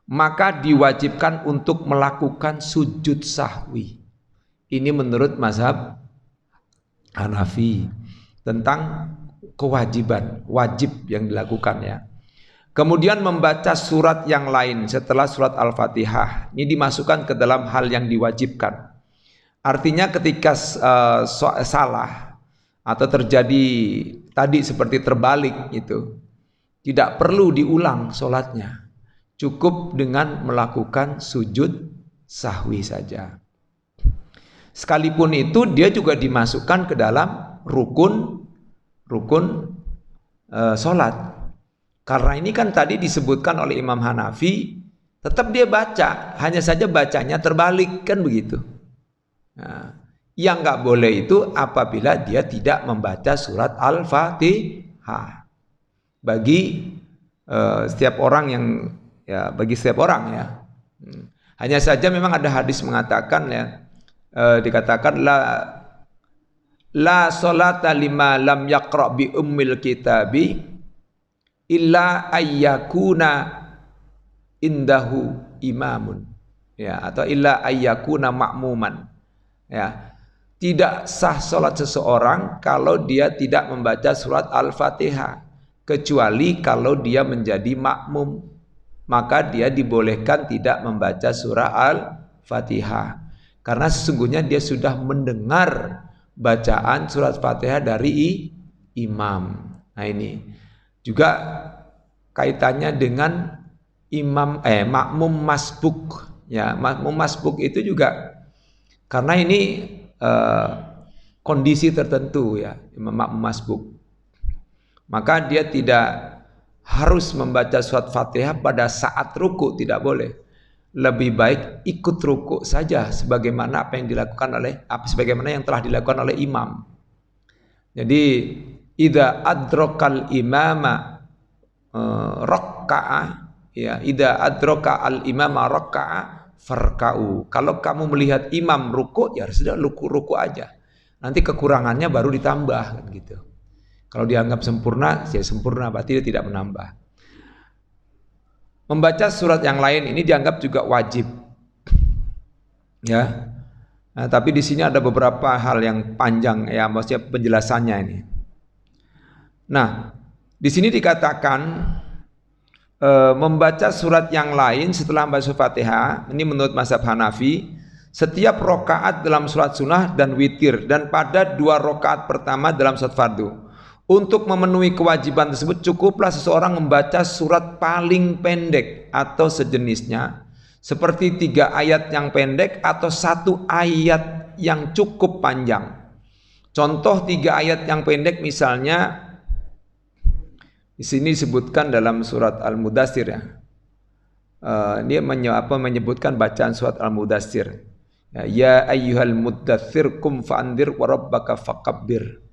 maka diwajibkan untuk melakukan sujud sahwi. Ini menurut mazhab Hanafi tentang kewajiban, wajib yang dilakukan ya. Kemudian membaca surat yang lain setelah surat Al-Fatihah, ini dimasukkan ke dalam hal yang diwajibkan. Artinya ketika salah atau terjadi tadi seperti terbalik itu, tidak perlu diulang sholatnya, cukup dengan melakukan sujud sahwi saja. Sekalipun itu dia juga dimasukkan ke dalam rukun sholat. Karena ini kan tadi disebutkan oleh Imam Hanafi, tetap dia baca, hanya saja bacanya terbalik, kan begitu. Nah, yang nggak boleh itu apabila dia tidak membaca surat Al-Fatihah. Bagi setiap orang yang bagi setiap orang ya. Hanya saja memang ada hadis mengatakan ya, dikatakan la salata lima lam yaqra bi ummil kitabi illa ayyakuna indahu imamun, ya, atau illa ayyakuna ma'muman, ya. Tidak sah salat seseorang kalau dia tidak membaca surat Al-Fatihah, kecuali kalau dia menjadi makmum, maka dia dibolehkan tidak membaca surah Al-Fatihah. Karena sesungguhnya dia sudah mendengar bacaan surat Fatihah dari imam. Nah, ini juga kaitannya dengan makmum masbuk. Ya, makmum masbuk itu juga karena ini kondisi tertentu ya, makmum masbuk. Maka dia tidak harus membaca surat Fatihah pada saat ruku, tidak boleh. Lebih baik ikut ruku saja sebagaimana sebagaimana yang telah dilakukan oleh imam. Jadi idza adrakal imama raka'ah, ya, idza adraka al imama raka'ah farka'u. Kalau kamu melihat imam ruku, ya sudah ruku aja. Nanti kekurangannya baru ditambah, kan gitu. Kalau dianggap sempurna, ya sempurna, berarti dia tidak menambah. Membaca surat yang lain ini dianggap juga wajib, ya. Nah, tapi di sini ada beberapa hal yang panjang, ya, maksudnya penjelasannya ini. Nah, di sini dikatakan membaca surat yang lain setelah membaca Fatihah, ini menurut mazhab Hanafi, setiap rokaat dalam surat sunnah dan witir, dan pada 2 rokaat pertama dalam surat fardu. Untuk memenuhi kewajiban tersebut cukuplah seseorang membaca surat paling pendek atau sejenisnya, seperti 3 ayat yang pendek atau 1 ayat yang cukup panjang. Contoh 3 ayat yang pendek misalnya di sini disebutkan dalam surat Al-Mudaththir ya. Dia menyebutkan bacaan surat Al-Mudaththir. Ya ayyuhal muddaththir qum fa'andzir wa rabbaka fakabbir.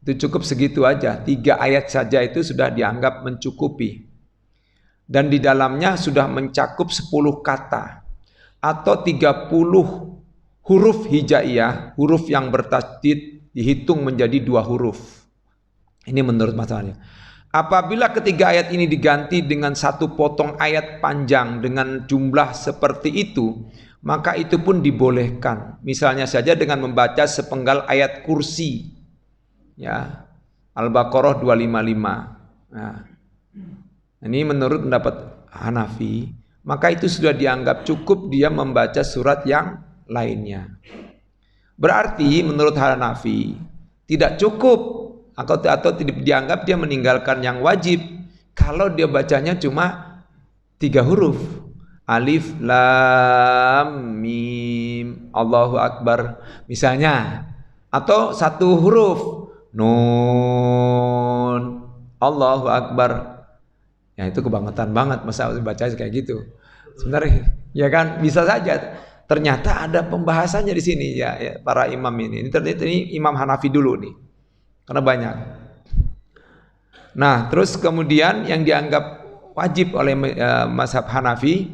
Itu cukup segitu aja, 3 ayat saja itu sudah dianggap mencukupi. Dan di dalamnya sudah mencakup 10 kata atau 30 huruf hijaiyah, huruf yang bertasydid dihitung menjadi 2 huruf. Ini menurut masalahnya. Apabila ketiga ayat ini diganti dengan 1 potong ayat panjang dengan jumlah seperti itu, maka itu pun dibolehkan. Misalnya saja dengan membaca sepenggal ayat kursi, ya, Al-Baqarah 255. Nah, ini menurut pendapat Hanafi, maka itu sudah dianggap cukup dia membaca surat yang lainnya. Berarti menurut Hanafi tidak cukup atau tidak dianggap dia meninggalkan yang wajib kalau dia bacanya cuma 3 huruf. Alif Lam Mim Allahu Akbar misalnya. Atau satu huruf, Nun, Allahu Akbar. Ya itu kebangetan banget masa baca kayak gitu. Sebenarnya ya kan bisa saja. Ternyata ada pembahasannya di sini ya para imam ini. Ini Imam Hanafi dulu nih. Karena banyak. Nah, terus kemudian yang dianggap wajib oleh mazhab Hanafi,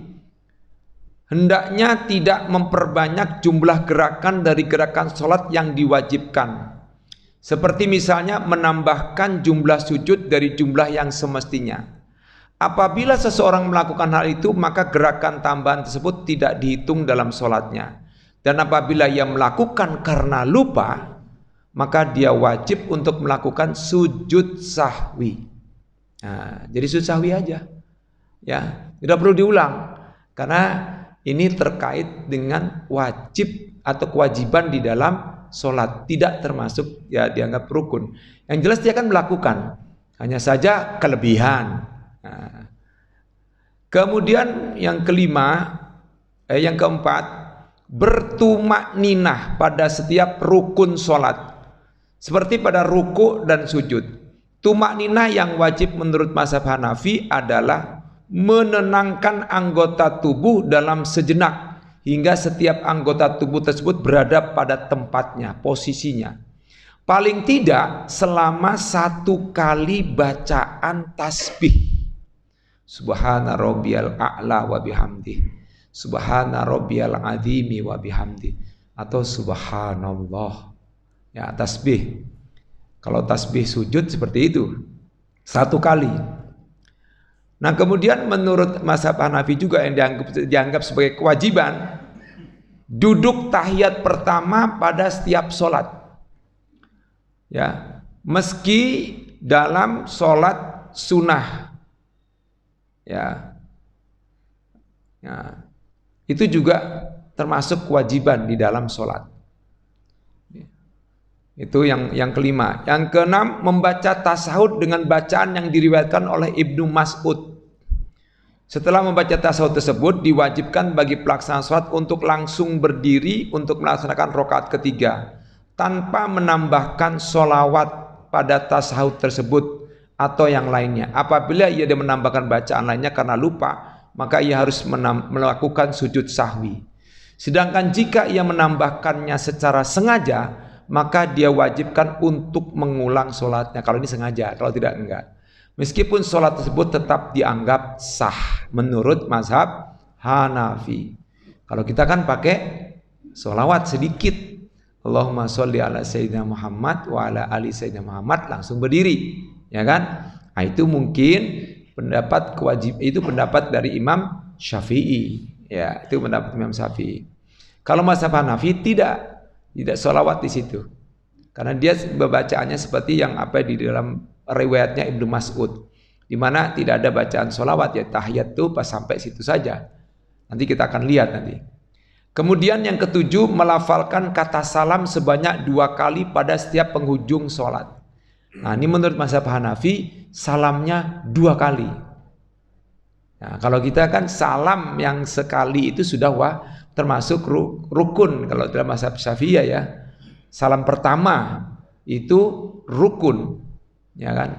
hendaknya tidak memperbanyak jumlah gerakan dari gerakan sholat yang diwajibkan. Seperti misalnya menambahkan jumlah sujud dari jumlah yang semestinya. Apabila seseorang melakukan hal itu, maka gerakan tambahan tersebut tidak dihitung dalam sholatnya. Dan apabila ia melakukan karena lupa, maka dia wajib untuk melakukan sujud sahwi. Nah, jadi sujud sahwi aja. Ya, tidak perlu diulang. Karena ini terkait dengan wajib atau kewajiban di dalam sholat. Tidak termasuk ya dianggap rukun. Yang jelas dia akan melakukan. Hanya saja kelebihan. Nah, kemudian yang keempat, bertumakninah pada setiap rukun sholat, seperti pada ruku dan sujud. Tumakninah yang wajib menurut mazhab Hanafi adalah menenangkan anggota tubuh dalam sejenak hingga setiap anggota tubuh tersebut berada pada tempatnya, posisinya. Paling tidak selama 1 kali bacaan tasbih. Subhana rabbiyal a'la wa bihamdi, subhana rabbiyal azimi wa bihamdi, atau subhanallah. Ya, tasbih. Kalau tasbih sujud seperti itu 1 kali. Nah, kemudian menurut mazhab Hanafi juga yang dianggap sebagai kewajiban, duduk tahiyat pertama pada setiap sholat. Ya, meski dalam sholat sunnah. Ya, itu juga termasuk kewajiban di dalam sholat. Itu yang kelima. Yang keenam, membaca tasahud dengan bacaan yang diriwayatkan oleh Ibnu Mas'ud. Setelah membaca tasahud tersebut, diwajibkan bagi pelaksana sholat untuk langsung berdiri untuk melaksanakan rakaat ketiga tanpa menambahkan sholawat pada tasahud tersebut atau yang lainnya. Apabila ia menambahkan bacaan lainnya karena lupa, maka ia harus melakukan sujud sahwi. Sedangkan jika ia menambahkannya secara sengaja, maka dia wajibkan untuk mengulang sholatnya. Kalau ini sengaja, kalau tidak enggak. Meskipun sholat tersebut tetap dianggap sah menurut mazhab Hanafi. Kalau kita kan pakai sholawat sedikit, Allahumma sholli ala sayyidina Muhammad wa ala ali sayyidina Muhammad, langsung berdiri. Ya kan? Nah, itu mungkin pendapat dari Imam Syafi'i. Ya, itu pendapat Imam Syafi'i. Kalau mazhab Hanafi tidak sholawat di situ, karena dia bacaannya seperti yang di dalam riwayatnya Ibnu Mas'ud, di mana tidak ada bacaan sholawat, ya tahiyat itu pas sampai situ saja. Nanti kita akan lihat nanti. Kemudian yang ketujuh, melafalkan kata salam sebanyak 2 kali pada setiap penghujung sholat. Nah, ini menurut mazhab Hanafi salamnya 2 kali. Nah, kalau kita kan salam yang sekali itu sudah termasuk rukun. Kalau dalam mazhab Syafi'iyah ya, salam pertama itu rukun, ya kan?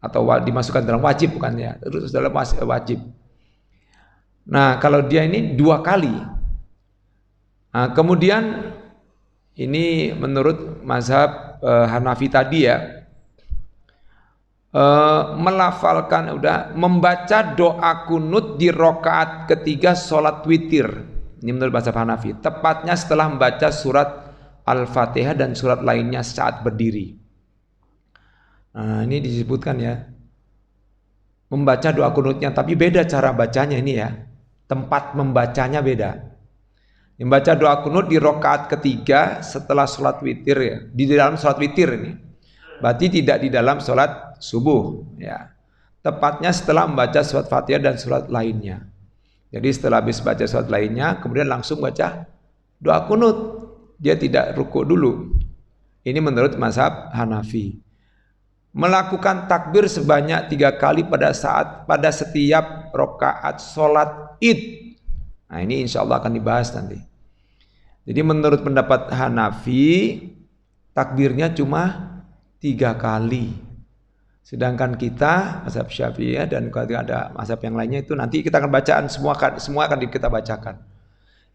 Atau dimasukkan dalam wajib, bukan ya? Terus dalam wajib. Nah, kalau dia ini 2 kali. Nah, kemudian ini menurut mazhab Hanafi tadi ya, melafalkan membaca doa kunut di rakaat ketiga sholat witir. Ini menurut mazhab Hanafi, tepatnya setelah membaca surat Al-Fatihah dan surat lainnya saat berdiri. Nah, ini disebutkan ya, membaca doa kunutnya, tapi beda cara bacanya ini ya, tempat membacanya beda. Membaca doa kunut di rakaat ketiga setelah sholat witir ya, di dalam sholat witir ini, berarti tidak di dalam sholat subuh ya. Tepatnya setelah membaca surat Fatihah dan surat lainnya. Jadi setelah habis baca surat lainnya, kemudian langsung baca doa kunut. Dia tidak rukuk dulu. Ini menurut mazhab Hanafi. Melakukan takbir sebanyak 3 kali pada setiap rakaat sholat id. Nah, ini insya Allah akan dibahas nanti. Jadi menurut pendapat Hanafi, takbirnya cuma 3 kali. Sedangkan kita, mazhab Syafi'iyah dan kalau ada mazhab yang lainnya itu nanti kita akan bacaan semua akan kita bacakan.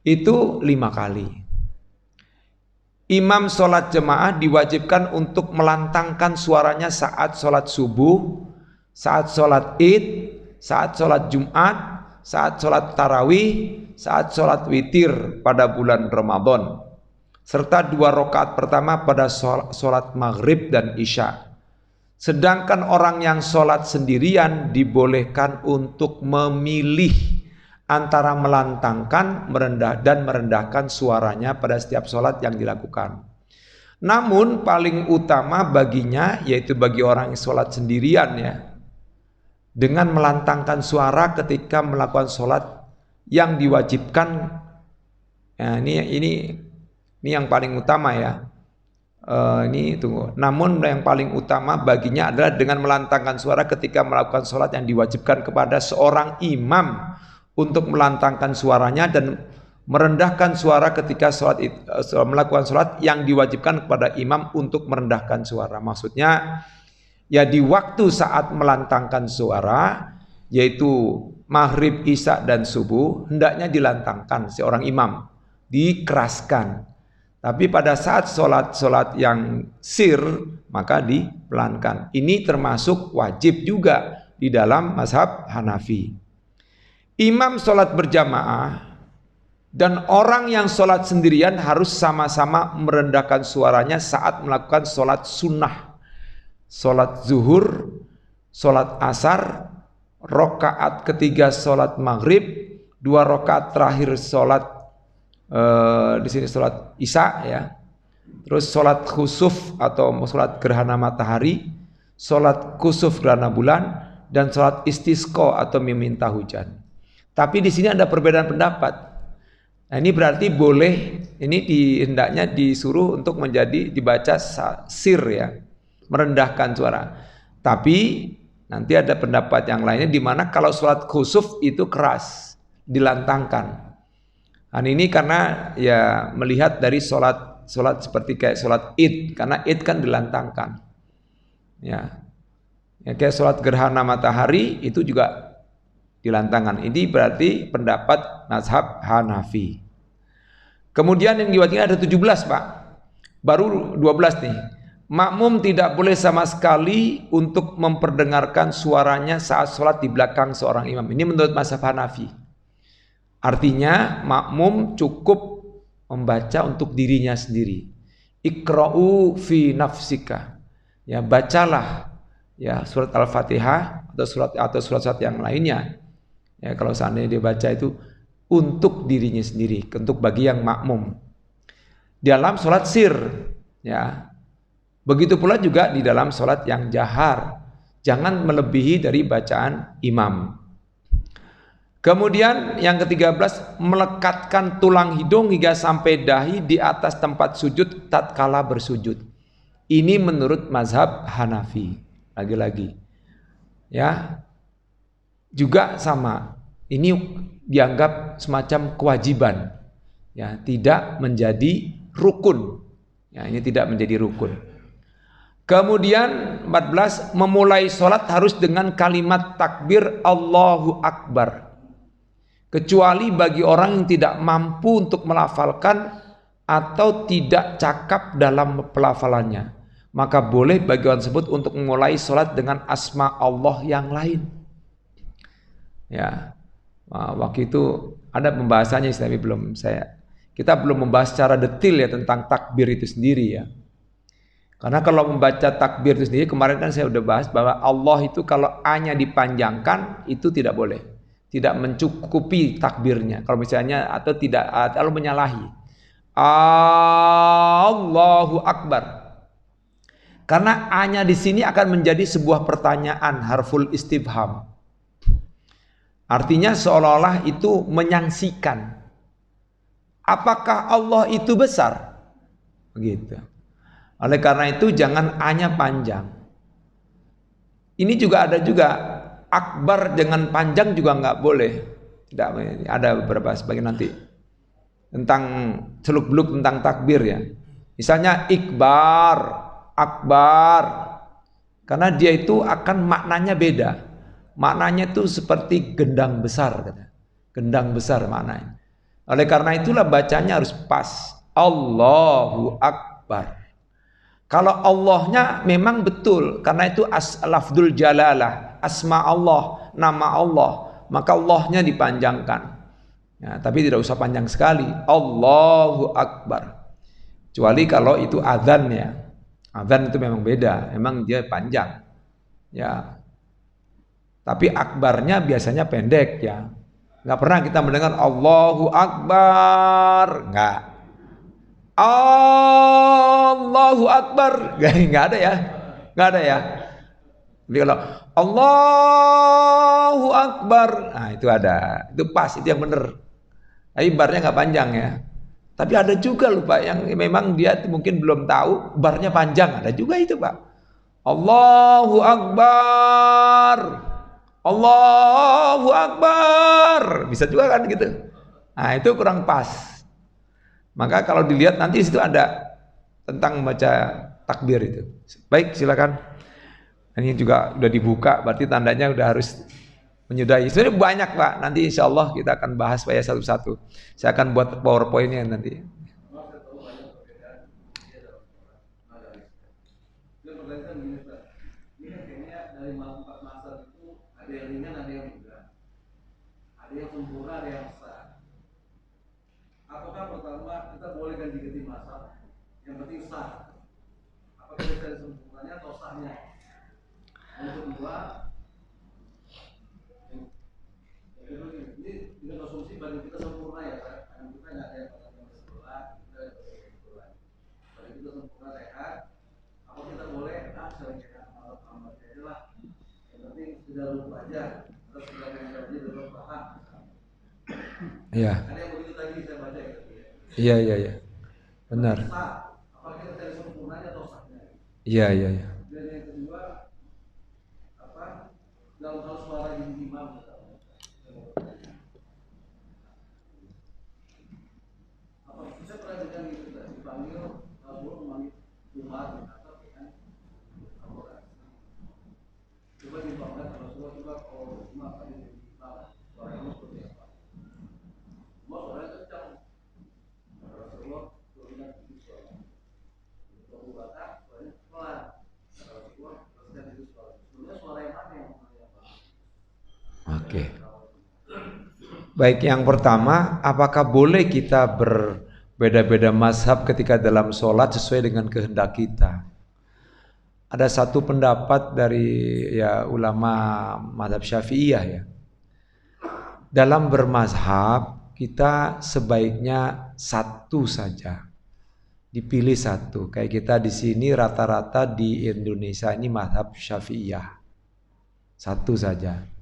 Itu 5 kali. Imam sholat jemaah diwajibkan untuk melantangkan suaranya saat sholat subuh, saat sholat id, saat sholat Jumat, saat sholat tarawih, saat sholat witir pada bulan Ramadan, serta 2 rakaat pertama pada sholat maghrib dan isya. Sedangkan orang yang sholat sendirian dibolehkan untuk memilih antara melantangkan dan merendahkan suaranya pada setiap sholat yang dilakukan. Namun paling utama baginya, yaitu bagi orang yang sholat sendirian ya, dengan melantangkan suara ketika melakukan sholat yang diwajibkan. Ya, ini yang paling utama ya. Namun yang paling utama baginya adalah dengan melantangkan suara ketika melakukan sholat yang diwajibkan kepada seorang imam untuk melantangkan suaranya dan merendahkan suara ketika melakukan sholat yang diwajibkan kepada imam untuk merendahkan suara. Maksudnya ya di waktu saat melantangkan suara, yaitu maghrib, isya dan subuh, hendaknya dilantangkan seorang imam, dikeraskan. Tapi pada saat sholat yang sir, maka dipelankan. Ini termasuk wajib juga di dalam mazhab Hanafi. Imam sholat berjamaah dan orang yang sholat sendirian harus sama-sama merendahkan suaranya saat melakukan sholat sunnah, sholat zuhur, sholat asar, rakaat ketiga sholat maghrib, 2 rakaat terakhir sholat di sini sholat isya ya, terus sholat khusuf atau sholat gerhana matahari, sholat kusuf gerhana bulan, dan sholat istisqa atau meminta hujan. Tapi di sini ada perbedaan pendapat. Nah, ini berarti boleh, ini hendaknya disuruh untuk dibaca sir ya, merendahkan suara. Tapi nanti ada pendapat yang lainnya di mana kalau sholat khusuf itu keras, dilantangkan. Dan ini karena ya melihat dari sholat seperti kayak sholat id, karena id kan dilantangkan. Ya kayak sholat gerhana matahari itu juga dilantangkan. Ini berarti pendapat mazhab Hanafi. Kemudian yang diwajibkan ada 17 Pak. Baru 12 nih. Makmum tidak boleh sama sekali untuk memperdengarkan suaranya saat sholat di belakang seorang imam. Ini menurut mazhab Hanafi. Artinya makmum cukup membaca untuk dirinya sendiri. Iqra'u fi nafsika. Ya, bacalah ya surat Al-Fatihah atau surat-surat yang lainnya. Ya, kalau seandainya dia baca itu untuk dirinya sendiri, untuk bagi yang makmum. Dalam sholat sir, ya. Begitu pula juga di dalam sholat yang jahar. Jangan melebihi dari bacaan imam. Kemudian yang ke-13, melekatkan tulang hidung hingga sampai dahi di atas tempat sujud tatkala bersujud. Ini menurut mazhab Hanafi. Lagi-lagi. Ya. Juga sama. Ini dianggap semacam kewajiban. Ya, tidak menjadi rukun. Ya, ini tidak menjadi rukun. Kemudian 14, memulai sholat harus dengan kalimat takbir Allahu Akbar. Kecuali bagi orang yang tidak mampu untuk melafalkan atau tidak cakap dalam pelafalannya, maka boleh bagi orang tersebut untuk memulai sholat dengan asma Allah yang lain. Ya, waktu itu ada pembahasannya, tapi kita belum membahas secara detail ya tentang takbir itu sendiri ya. Karena kalau membaca takbir itu sendiri, kemarin kan saya udah bahas bahwa Allah itu kalau A-nya dipanjangkan itu tidak boleh. Tidak mencukupi takbirnya. Kalau misalnya atau tidak lalu menyalahi. Allahu Akbar. Karena A-nya di sini akan menjadi sebuah pertanyaan, harful istifham. Artinya seolah-olah itu menyangsikan. Apakah Allah itu besar? Begitu. Oleh karena itu jangan A-nya panjang. Ini juga ada juga. Akbar dengan panjang juga nggak boleh. Tidak, ada beberapa sebagian nanti tentang seluk-beluk tentang takbir ya. Misalnya ikbar, akbar. Karena dia itu akan maknanya beda. Maknanya itu seperti gendang besar kata. Gendang besar maknanya. Oleh karena itulah bacanya harus pas. Allahu Akbar. Kalau Allahnya memang betul, karena itu lafdzul jalalah, asma Allah, nama Allah, maka Allahnya dipanjangkan. Ya, tapi tidak usah panjang sekali. Allahu Akbar. Kecuali kalau itu adzan ya. Adzan itu memang beda, memang dia panjang. Ya. Tapi akbarnya biasanya pendek ya. Nggak pernah kita mendengar Allahu Akbar, nggak. Allahu Akbar, nggak ada ya, nggak ada ya. Jadi kalau Allahu Akbar, nah itu ada, itu pas, itu yang benar. Tapi barnya nggak panjang ya. Tapi ada juga loh Pak yang memang dia mungkin belum tahu barnya panjang, ada juga itu Pak. Allahu Akbar, Allahu Akbar, bisa juga kan gitu. Nah itu kurang pas. Maka kalau dilihat nanti di situ ada tentang baca takbir itu. Baik, silakan. Ini juga udah dibuka, berarti tandanya udah harus menyudahi. Sebenarnya banyak Pak. Nanti insya Allah kita akan bahas Pak ya satu-satu. Saya akan buat PowerPoint-nya nanti. Ada yang sempurna, ada yang sah. Apakah pertama kita boleh ganti-ganti mazhab? Yang penting sah. Apakah kita cari sempurnanya atau sahnya? Yang kedua, ini dengan asumsi bagi kita sempurna ya, Pak. Kita nggak ada yang sebelah, kita ada yang sebelah. Bagi kita sempurna sehat, apa kita boleh? Sebagai amal aja lah. Yang penting sudah lupa aja. Terus sudah mengaji dalam paham. Iya. Ada yang begitu tadi saya baca ya. Iya. Benar. Apakah kita cari sempurnanya atau sahnya? Iya. Dan yang kedua, dalam hal suara jadi imam, saya pernah dengar gitu, dipanggil Rasul memanggil Umar atau kan coba dipanggil Rasulullah, coba kalau Umar tadi jadi imam, suaranya seperti apa? Semua suaranya kencang. Rasulullah turunnya tinggi suara. Abu Bakar suaranya pelan. Rasulullah terusnya tinggi suara. Sebenarnya suara yang mana yang Oke. Baik, yang pertama, apakah boleh kita berbeda-beda mazhab ketika dalam sholat sesuai dengan kehendak kita? Ada satu pendapat dari ulama mazhab Syafi'iyah ya. Dalam bermazhab kita sebaiknya satu saja. Dipilih satu. Kayak kita di sini rata-rata di Indonesia ini mazhab Syafi'iyah. Satu saja.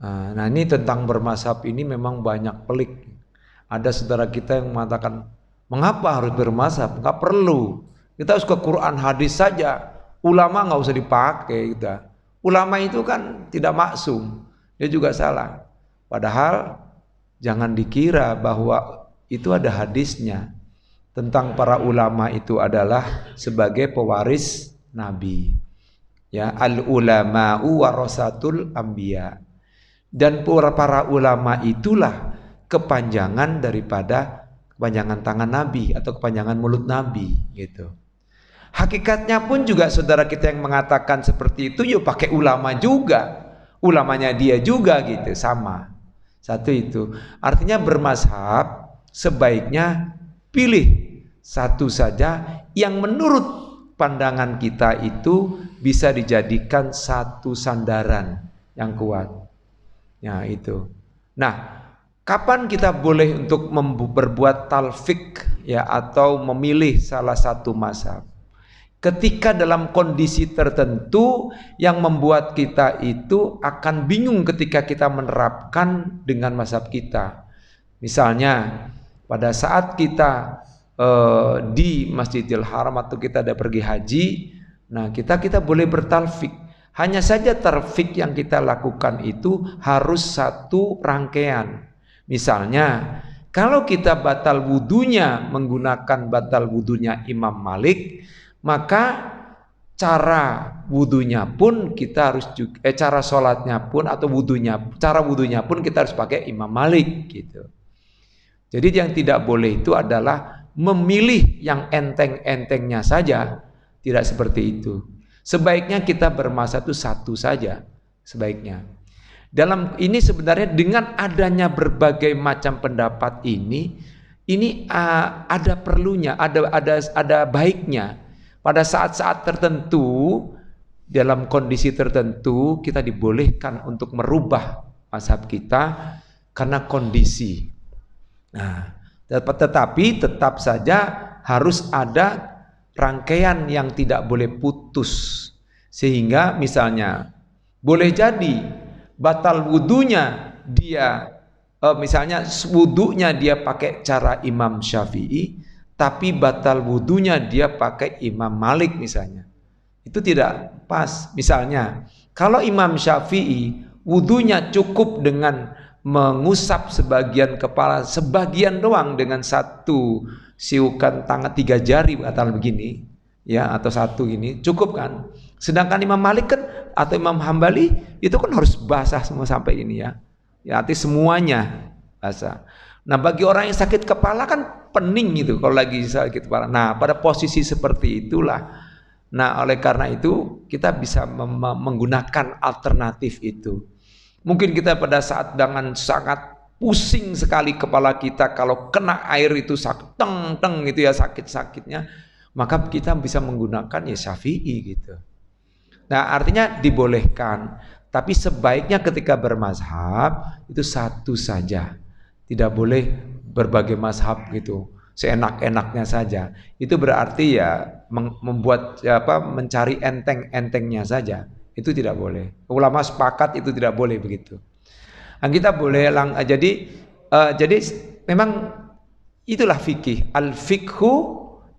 Nah ini tentang bermazhab ini memang banyak pelik. Ada saudara kita yang mengatakan, mengapa harus bermazhab? Nggak perlu. Kita harus ke Quran hadis saja. Ulama nggak usah dipakai gitu. Ulama itu kan tidak maksum. Dia juga salah. Padahal jangan dikira bahwa itu ada hadisnya. Tentang para ulama itu adalah sebagai pewaris Nabi. Ya, al-ulama'u warasatul anbiya. Dan para ulama itulah kepanjangan daripada kepanjangan tangan Nabi atau kepanjangan mulut Nabi gitu. Hakikatnya pun juga saudara kita yang mengatakan seperti itu yuk pakai ulama juga. Ulamanya dia juga gitu, sama. Satu itu. Artinya bermazhab sebaiknya pilih satu saja yang menurut pandangan kita itu bisa dijadikan satu sandaran yang kuat. Ya itu. Nah, kapan kita boleh untuk berbuat talfik ya atau memilih salah satu mazhab? Ketika dalam kondisi tertentu yang membuat kita itu akan bingung ketika kita menerapkan dengan mazhab kita. Misalnya pada saat kita di Masjidil Haram atau kita ada pergi haji, nah kita boleh bertalfik. Hanya saja talfik yang kita lakukan itu harus satu rangkaian. Misalnya Kalau kita batal wudunya menggunakan batal wudunya Imam Malik, maka cara wudunya pun kita harus cara sholatnya pun atau cara wudunya pun kita harus pakai Imam Malik gitu. Jadi yang tidak boleh itu adalah memilih yang enteng-entengnya saja, tidak seperti itu. Sebaiknya kita bermazhab itu satu saja, sebaiknya. Dalam ini sebenarnya dengan adanya berbagai macam pendapat ini ada perlunya, ada baiknya. Pada saat-saat tertentu, dalam kondisi tertentu kita dibolehkan untuk merubah mazhab kita karena kondisi. Nah, tetapi tetap saja harus ada rangkaian yang tidak boleh putus. Sehingga misalnya boleh jadi batal wudunya dia misalnya wudunya dia pakai cara Imam Syafi'i, tapi batal wudunya dia pakai Imam Malik misalnya. Itu tidak pas. Misalnya kalau Imam Syafi'i wudunya cukup dengan mengusap sebagian kepala, sebagian doang dengan satu siukan tangan 3 jari batal begini, ya, atau satu ini cukup kan. Sedangkan Imam Malik kan atau Imam Hambali itu kan harus basah semua sampai ini ya. Ya, arti semuanya basah. Nah, bagi orang yang sakit kepala kan pening gitu kalau lagi sakit kepala. Nah, pada posisi seperti itulah. Nah, oleh karena itu kita bisa menggunakan alternatif itu. Mungkin kita pada saat dengan sangat pusing sekali kepala kita, kalau kena air itu sakit teng gitu ya, sakit-sakitnya, maka kita bisa menggunakan ya Syafi'i gitu. Nah, artinya dibolehkan, tapi sebaiknya ketika bermazhab itu satu saja. Tidak boleh berbagai mazhab gitu, seenak-enaknya saja. Itu berarti ya membuat mencari enteng-entengnya saja. Itu tidak boleh. Ulama sepakat itu tidak boleh begitu. Nah, kita boleh jadi memang itulah fikih. Al-fikhu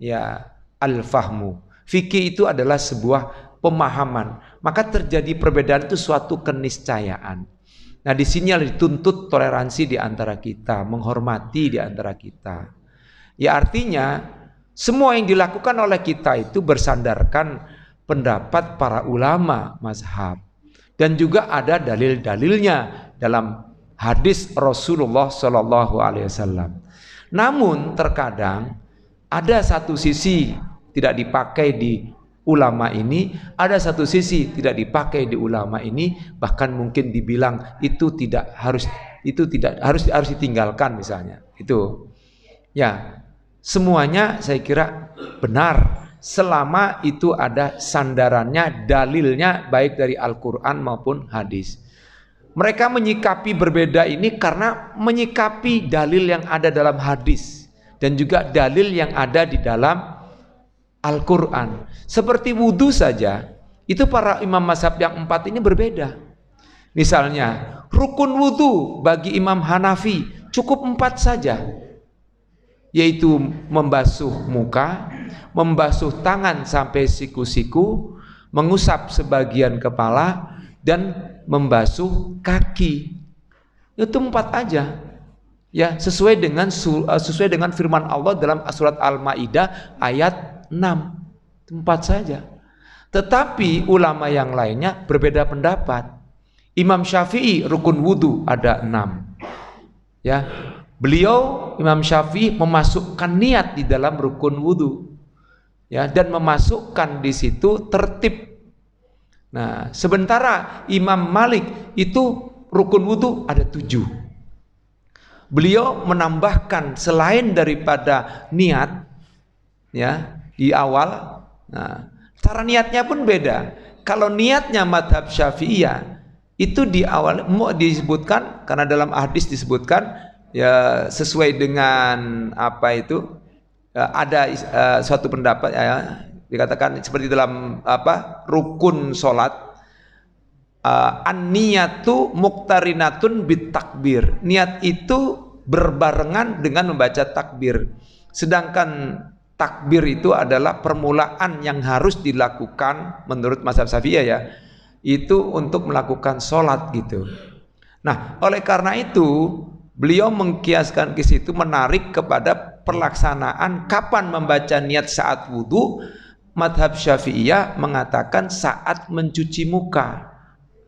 ya al-fahmu. Fikih itu adalah sebuah pemahaman. Maka terjadi perbedaan itu suatu keniscayaan. Nah, di sini dituntut toleransi di antara kita, menghormati di antara kita. Ya, artinya semua yang dilakukan oleh kita itu bersandarkan pendapat para ulama mazhab, dan juga ada dalil-dalilnya dalam hadis Rasulullah Shallallahu Alaihi Wasallam. Namun terkadang ada satu sisi tidak dipakai di ulama ini, ada satu sisi tidak dipakai di ulama ini, bahkan mungkin dibilang itu harus ditinggalkan misalnya. Itu ya, semuanya saya kira benar selama itu ada sandarannya, dalilnya baik dari Al-Quran maupun hadis. Mereka menyikapi berbeda ini karena menyikapi dalil yang ada dalam hadis dan juga dalil yang ada di dalam Al-Quran. Seperti wudhu saja, itu para imam mazhab yang 4 ini berbeda. Misalnya rukun wudhu bagi Imam Hanafi cukup 4 saja, yaitu membasuh muka, membasuh tangan sampai siku-siku, mengusap sebagian kepala, dan membasuh kaki. Itu 4 aja. Ya, sesuai dengan firman Allah dalam surat Al-Maidah ayat 6. 4 saja. Tetapi ulama yang lainnya berbeda pendapat. Imam Syafi'i rukun wudu ada 6. Ya. Beliau Imam Syafi'i memasukkan niat di dalam rukun wudu. Ya, dan memasukkan di situ tertib. Nah, sementara Imam Malik itu rukun wudu ada 7. Beliau menambahkan selain daripada niat ya di awal. Nah, cara niatnya pun beda. Kalau niatnya madhab Syafi'iyah itu di awal mau disebutkan karena dalam hadis disebutkan ya sesuai dengan apa itu ada suatu pendapat ya, dikatakan seperti dalam rukun salat an-niyatu muqtarinatun bitakbir. Niat itu berbarengan dengan membaca takbir. Sedangkan takbir itu adalah permulaan yang harus dilakukan menurut mazhab Syafi'iyah ya. Itu untuk melakukan sholat gitu. Nah, oleh karena itu Beliau mengkiaskan ke situ, menarik kepada pelaksanaan kapan membaca niat saat wudu. Madhab Syafi'iyah mengatakan saat mencuci muka,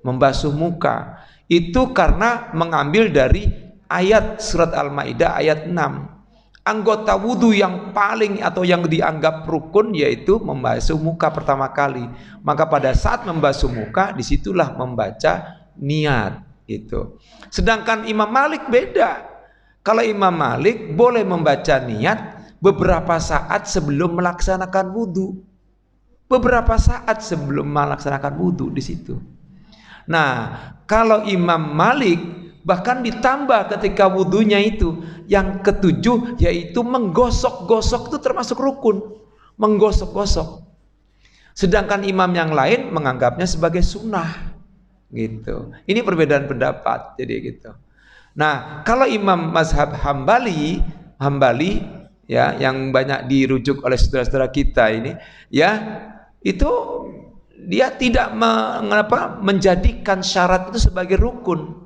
membasuh muka. Itu karena mengambil dari ayat surat Al-Maidah ayat 6. Anggota wudu yang paling atau yang dianggap rukun yaitu membasuh muka pertama kali. Maka pada saat membasuh muka disitulah membaca niat itu. Sedangkan Imam Malik beda. Kalau Imam Malik boleh membaca niat beberapa saat sebelum melaksanakan wudu. Beberapa saat sebelum melaksanakan wudu di situ. Nah, kalau Imam Malik bahkan ditambah ketika wudunya itu yang ketujuh, yaitu menggosok-gosok itu termasuk rukun, menggosok-gosok. Sedangkan imam yang lain menganggapnya sebagai sunnah, gitu. Ini perbedaan pendapat, jadi gitu. Nah, kalau imam mazhab Hambali ya, yang banyak dirujuk oleh saudara-saudara kita ini, ya, itu dia tidak menjadikan syarat itu sebagai rukun.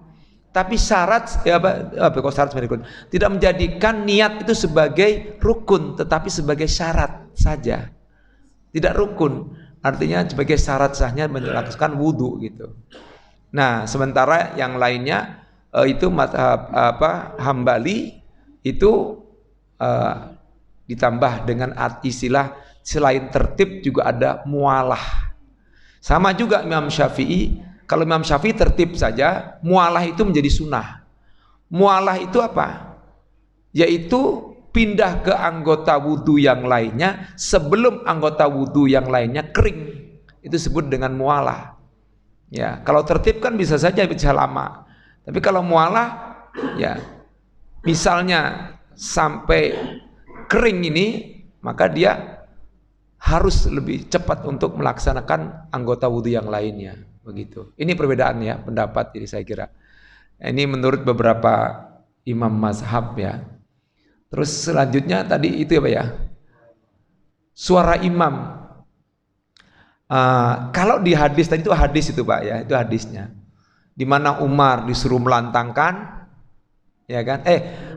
Tapi syarat kok syarat sebagai rukun? Tidak menjadikan niat itu sebagai rukun, tetapi sebagai syarat saja. Tidak rukun, artinya sebagai syarat sahnya melakukan wudu gitu. Nah, sementara yang lainnya itu mazhab Hambali itu ditambah dengan istilah selain tertib juga ada mualah. Sama juga Imam Syafi'i. Kalau Imam Syafi'i tertib saja, mualah itu menjadi sunnah. Mualah itu apa? Yaitu pindah ke anggota wudu yang lainnya sebelum anggota wudu yang lainnya kering. Itu disebut dengan mualah. Ya, kalau tertib kan bisa saja bisa lama. Tapi kalau mualah, ya, misalnya sampai kering ini, maka dia harus lebih cepat untuk melaksanakan anggota wudu yang lainnya, begitu. Ini perbedaan ya pendapat, jadi saya kira ini menurut beberapa imam mazhab ya. Terus selanjutnya tadi itu apa ya? Suara imam. Kalau di hadis tadi itu hadis itu Pak ya, itu hadisnya. Di mana Umar disuruh melantangkan, ya kan?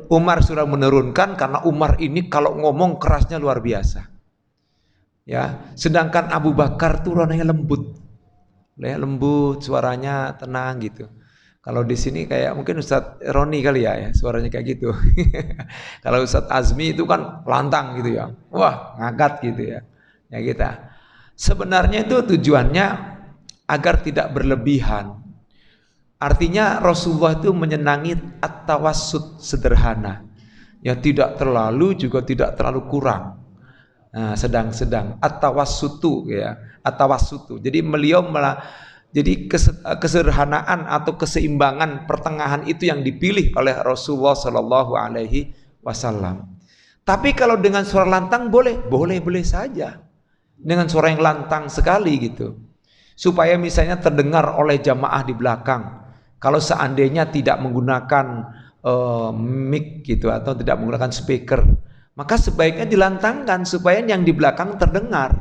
Umar sudah menurunkan karena Umar ini kalau ngomong kerasnya luar biasa. Ya, sedangkan Abu Bakar tuh orangnya lembut, ya, lembut, suaranya tenang gitu. Kalau di sini kayak mungkin Ustadz Roni kali ya, suaranya kayak gitu. Kalau Ustadz Azmi itu kan lantang gitu ya, wah ngangkat gitu ya. Ya kita. Sebenarnya itu tujuannya agar tidak berlebihan. Artinya Rasulullah itu menyenangi at-tawassut, sederhana. Ya tidak terlalu juga tidak terlalu kurang. Nah, sedang-sedang at-tawassutu ya, at-tawassutu. Jadi beliau jadi kesederhanaan atau keseimbangan pertengahan itu yang dipilih oleh Rasulullah Shallallahu Alaihi Wasallam. Tapi kalau dengan suara lantang boleh saja. Dengan suara yang lantang sekali gitu. Supaya misalnya terdengar oleh jamaah di belakang. Kalau seandainya tidak menggunakan mic gitu atau tidak menggunakan speaker, maka sebaiknya dilantangkan supaya yang di belakang terdengar.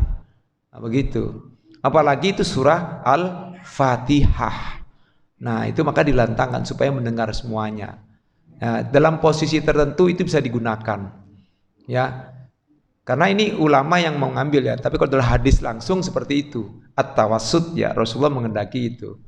Nah, begitu. Apalagi itu surah Al-Fatihah. Nah, itu maka dilantangkan supaya mendengar semuanya. Nah, dalam posisi tertentu itu bisa digunakan. Ya. Karena ini ulama yang mau ngambil ya, tapi kalau dalam hadis langsung seperti itu. At-tawassut ya, Rasulullah menghendaki itu.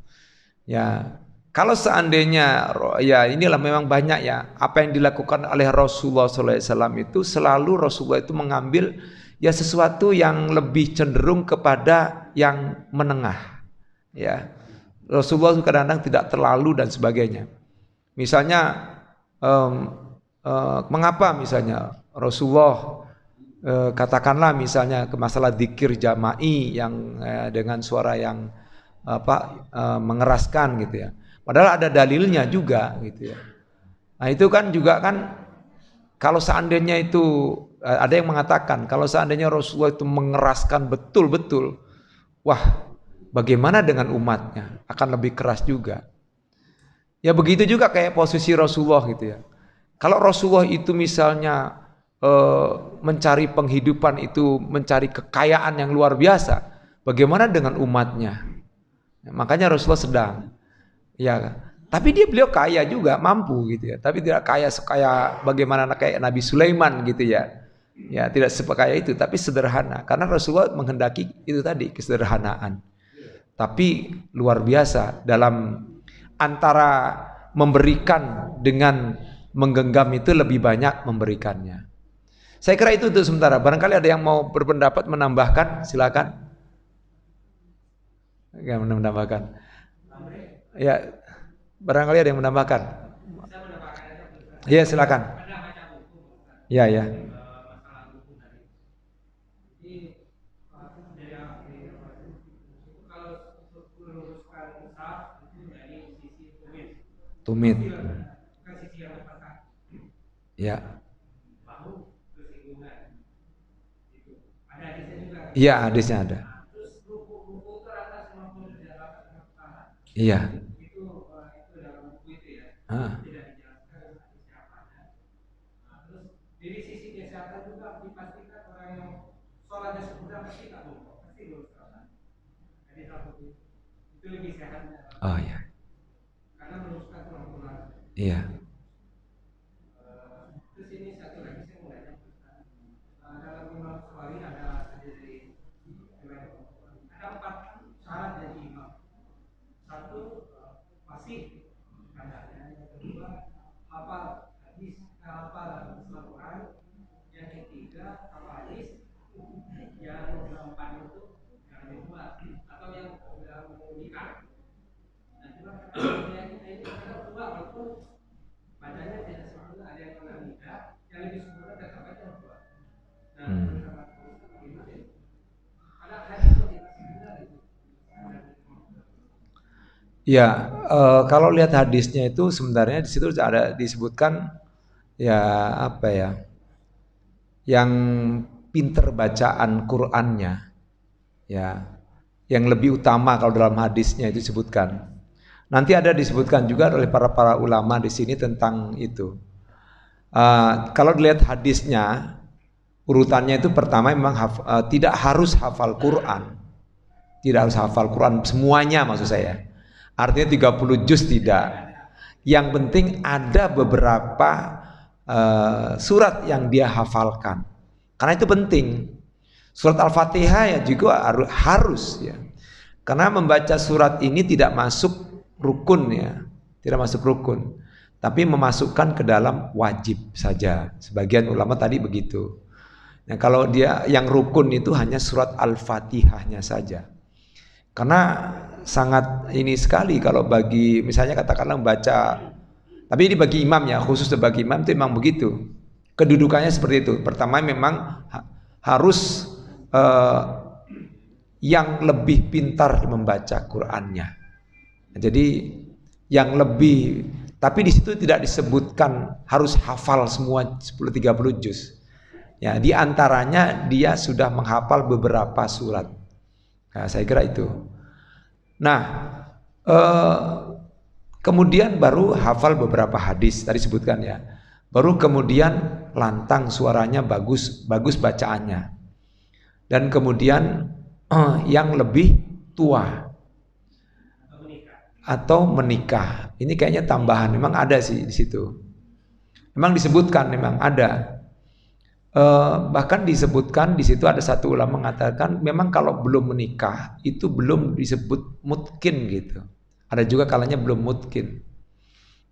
Ya. Kalau seandainya ya inilah memang banyak ya apa yang dilakukan oleh Rasulullah SAW itu selalu Rasulullah itu mengambil ya sesuatu yang lebih cenderung kepada yang menengah ya. Rasulullah kadang-kadang tidak terlalu dan sebagainya. Misalnya mengapa misalnya Rasulullah katakanlah misalnya ke masalah dzikir jama'i yang dengan suara yang mengeraskan gitu ya. Padahal ada dalilnya juga gitu ya. Nah itu kan juga kan kalau seandainya itu ada yang mengatakan kalau seandainya Rasulullah itu mengeraskan betul-betul, wah bagaimana dengan umatnya? Akan lebih keras juga. Ya begitu juga kayak posisi Rasulullah gitu ya. Kalau Rasulullah itu misalnya mencari penghidupan itu, mencari kekayaan yang luar biasa, bagaimana dengan umatnya? Ya, makanya Rasulullah sedang. Ya, Tapi beliau kaya juga, mampu gitu ya. Tapi tidak kaya sekaya bagaimana kayak Nabi Sulaiman gitu ya. Ya, tidak sekaya itu, tapi sederhana. Karena Rasulullah menghendaki itu tadi, kesederhanaan. Tapi luar biasa dalam antara memberikan dengan menggenggam itu lebih banyak memberikannya. Saya kira itu untuk sementara. Barangkali ada yang mau berpendapat menambahkan, silakan. Yang menambahkan. Ya, barangkali ada yang menambahkan. Iya, silakan. Ya, ya. Tumit. Ya. Iya, hadisnya ada. Iya. Ah. Oh ya. Iya. Ya, kalau lihat hadisnya itu sebenarnya di situ ada disebutkan ya apa ya, yang pinter bacaan Qur'annya, ya, yang lebih utama kalau dalam hadisnya itu disebutkan. Nanti ada disebutkan juga oleh para ulama di sini tentang itu. Kalau dilihat hadisnya, urutannya itu pertama memang tidak harus hafal Quran, tidak harus hafal Quran semuanya maksud saya. Artinya 30 juz tidak. Yang penting ada beberapa surat yang dia hafalkan. Karena itu penting. Surat Al-Fatihah ya juga harus ya. Karena membaca surat ini tidak masuk rukun ya. Tidak masuk rukun. Tapi memasukkan ke dalam wajib saja. Sebagian ulama tadi begitu. Nah, kalau dia yang rukun itu hanya surat Al-Fatihahnya saja. Karena sangat ini sekali kalau bagi misalnya katakanlah membaca, tapi ini bagi imam ya, khusus bagi imam itu memang begitu. Kedudukannya seperti itu. Pertama memang harus yang lebih pintar membaca Qur'annya. Jadi yang lebih, tapi di situ tidak disebutkan harus hafal semua 10-30 juz. Ya, di antaranya dia sudah menghafal beberapa surat. Nah, saya kira itu. Nah, kemudian baru hafal beberapa hadis tadi sebutkan ya. Baru kemudian lantang suaranya bagus bacaannya. Dan kemudian yang lebih tua atau menikah. Ini kayaknya tambahan, memang ada sih di situ. Memang disebutkan, memang ada. Bahkan disebutkan di situ ada satu ulama mengatakan memang kalau belum menikah itu belum disebut mutkin gitu. Ada juga kalanya belum mutkin.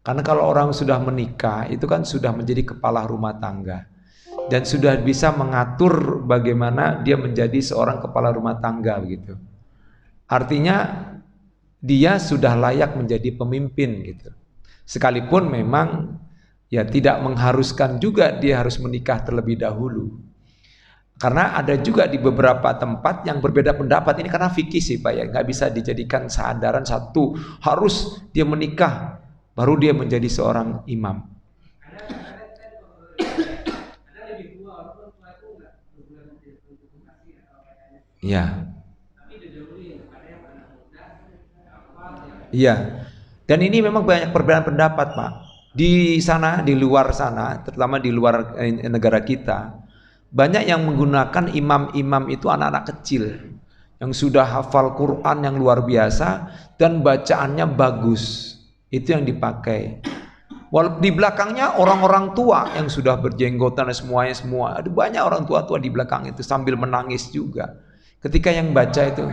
Karena kalau orang sudah menikah itu kan sudah menjadi kepala rumah tangga dan sudah bisa mengatur bagaimana dia menjadi seorang kepala rumah tangga begitu. Artinya dia sudah layak menjadi pemimpin gitu. Sekalipun memang ya tidak mengharuskan juga dia harus menikah terlebih dahulu. Karena ada juga di beberapa tempat yang berbeda pendapat. Ini karena fikih sih Pak ya, nggak bisa dijadikan sandaran satu. Harus dia menikah baru dia menjadi seorang imam. Iya. Iya. Dan ini memang banyak perbedaan pendapat Pak. Di sana, di luar sana, terutama di luar negara kita, banyak yang menggunakan imam-imam itu anak-anak kecil yang sudah hafal Quran yang luar biasa dan bacaannya bagus. Itu yang dipakai. Walaupun di belakangnya orang-orang tua yang sudah berjenggotan dan semuanya semua. Ada banyak orang tua-tua di belakang itu sambil menangis juga. Ketika yang baca itu.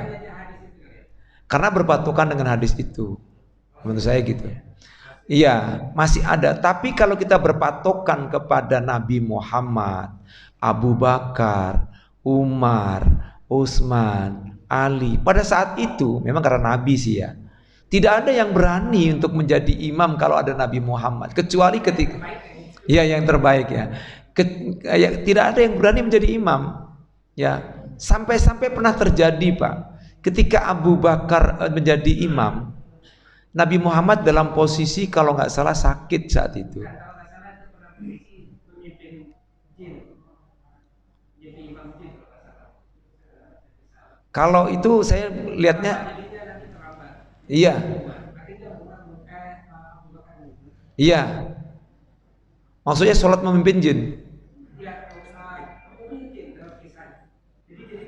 Karena berpatokan dengan hadis itu. Menurut saya gitu. Iya, masih ada. Tapi kalau kita berpatokan kepada Nabi Muhammad, Abu Bakar, Umar, Utsman, Ali. Pada saat itu, memang karena Nabi sih ya. Tidak ada yang berani untuk menjadi imam kalau ada Nabi Muhammad. Kecuali ketika, ya yang terbaik ya. Tidak ada yang berani menjadi imam. Ya, sampai-sampai pernah terjadi Pak. Ketika Abu Bakar menjadi imam, Nabi Muhammad dalam posisi kalau nggak salah sakit saat itu. Kalau itu saya lihatnya, iya, iya. Maksudnya sholat memimpin jin.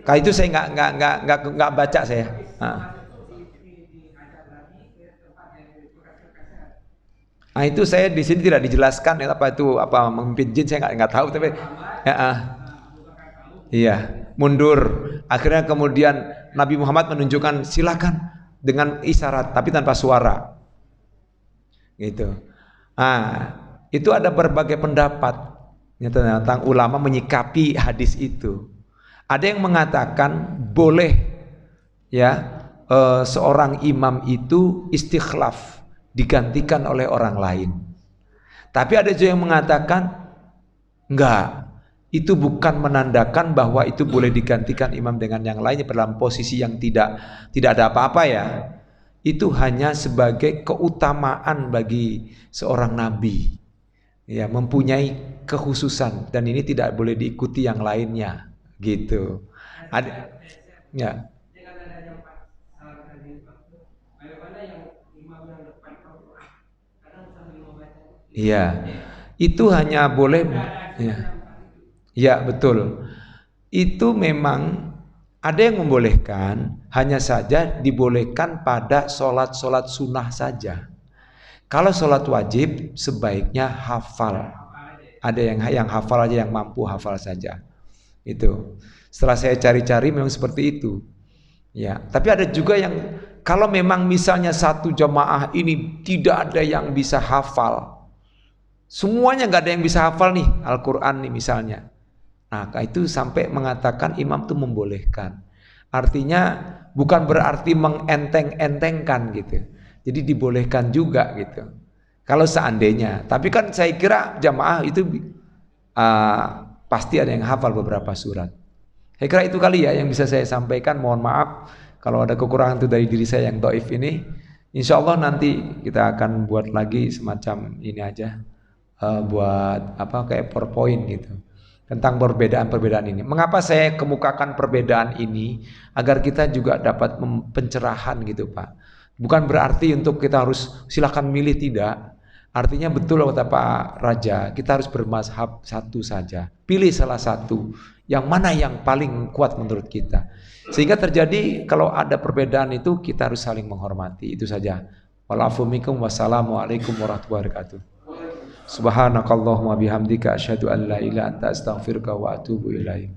Kalau itu saya nggak baca saya. Nah itu saya di sini tidak dijelaskan ya, apa itu apa memimpin jin, saya nggak tahu tapi ya, iya mundur. Akhirnya kemudian Nabi Muhammad menunjukkan silakan dengan isyarat tapi tanpa suara. Gitu. Nah itu ada berbagai pendapat tentang ulama menyikapi hadis itu. Ada yang mengatakan boleh ya seorang imam itu istikhlaf, digantikan oleh orang lain. Tapi ada juga yang mengatakan enggak, itu bukan menandakan bahwa itu boleh digantikan imam dengan yang lainnya dalam posisi yang tidak ada apa-apa ya. Itu hanya sebagai keutamaan bagi seorang nabi. Ya, mempunyai kekhususan dan ini tidak boleh diikuti yang lainnya gitu. Ada ya. Iya, itu hanya boleh, ya, ya betul. Itu memang ada yang membolehkan, hanya saja dibolehkan pada sholat sunnah saja. Kalau sholat wajib sebaiknya hafal. Ada yang hafal aja, yang mampu hafal saja. Itu. Setelah saya cari-cari memang seperti itu. Ya, tapi ada juga yang kalau memang misalnya satu jamaah ini tidak ada yang bisa hafal. Semuanya nggak ada yang bisa hafal nih Al-Quran nih misalnya. Nah itu sampai mengatakan imam itu membolehkan. Artinya bukan berarti mengenteng-entengkan gitu. Jadi dibolehkan juga gitu. Kalau seandainya. Tapi kan saya kira jamaah itu pasti ada yang hafal beberapa surat. Saya kira itu kali ya yang bisa saya sampaikan. Mohon maaf kalau ada kekurangan itu dari diri saya yang dhaif ini. Insya Allah nanti kita akan buat lagi semacam ini aja. Buat apa kayak PowerPoint gitu tentang perbedaan-perbedaan ini. Mengapa saya kemukakan perbedaan ini agar kita juga dapat pencerahan gitu Pak. Bukan berarti untuk kita harus silakan milih, tidak. Artinya betul kata Pak Raja, kita harus bermazhab satu saja. Pilih salah satu yang mana yang paling kuat menurut kita. Sehingga terjadi kalau ada perbedaan itu kita harus saling menghormati. Itu saja. Wassalamualaikum warahmatullahi wabarakatuh. Subhanakallahumma bihamdika asyhadu an la ilaha illa anta astaghfiruka wa atubu ilaik.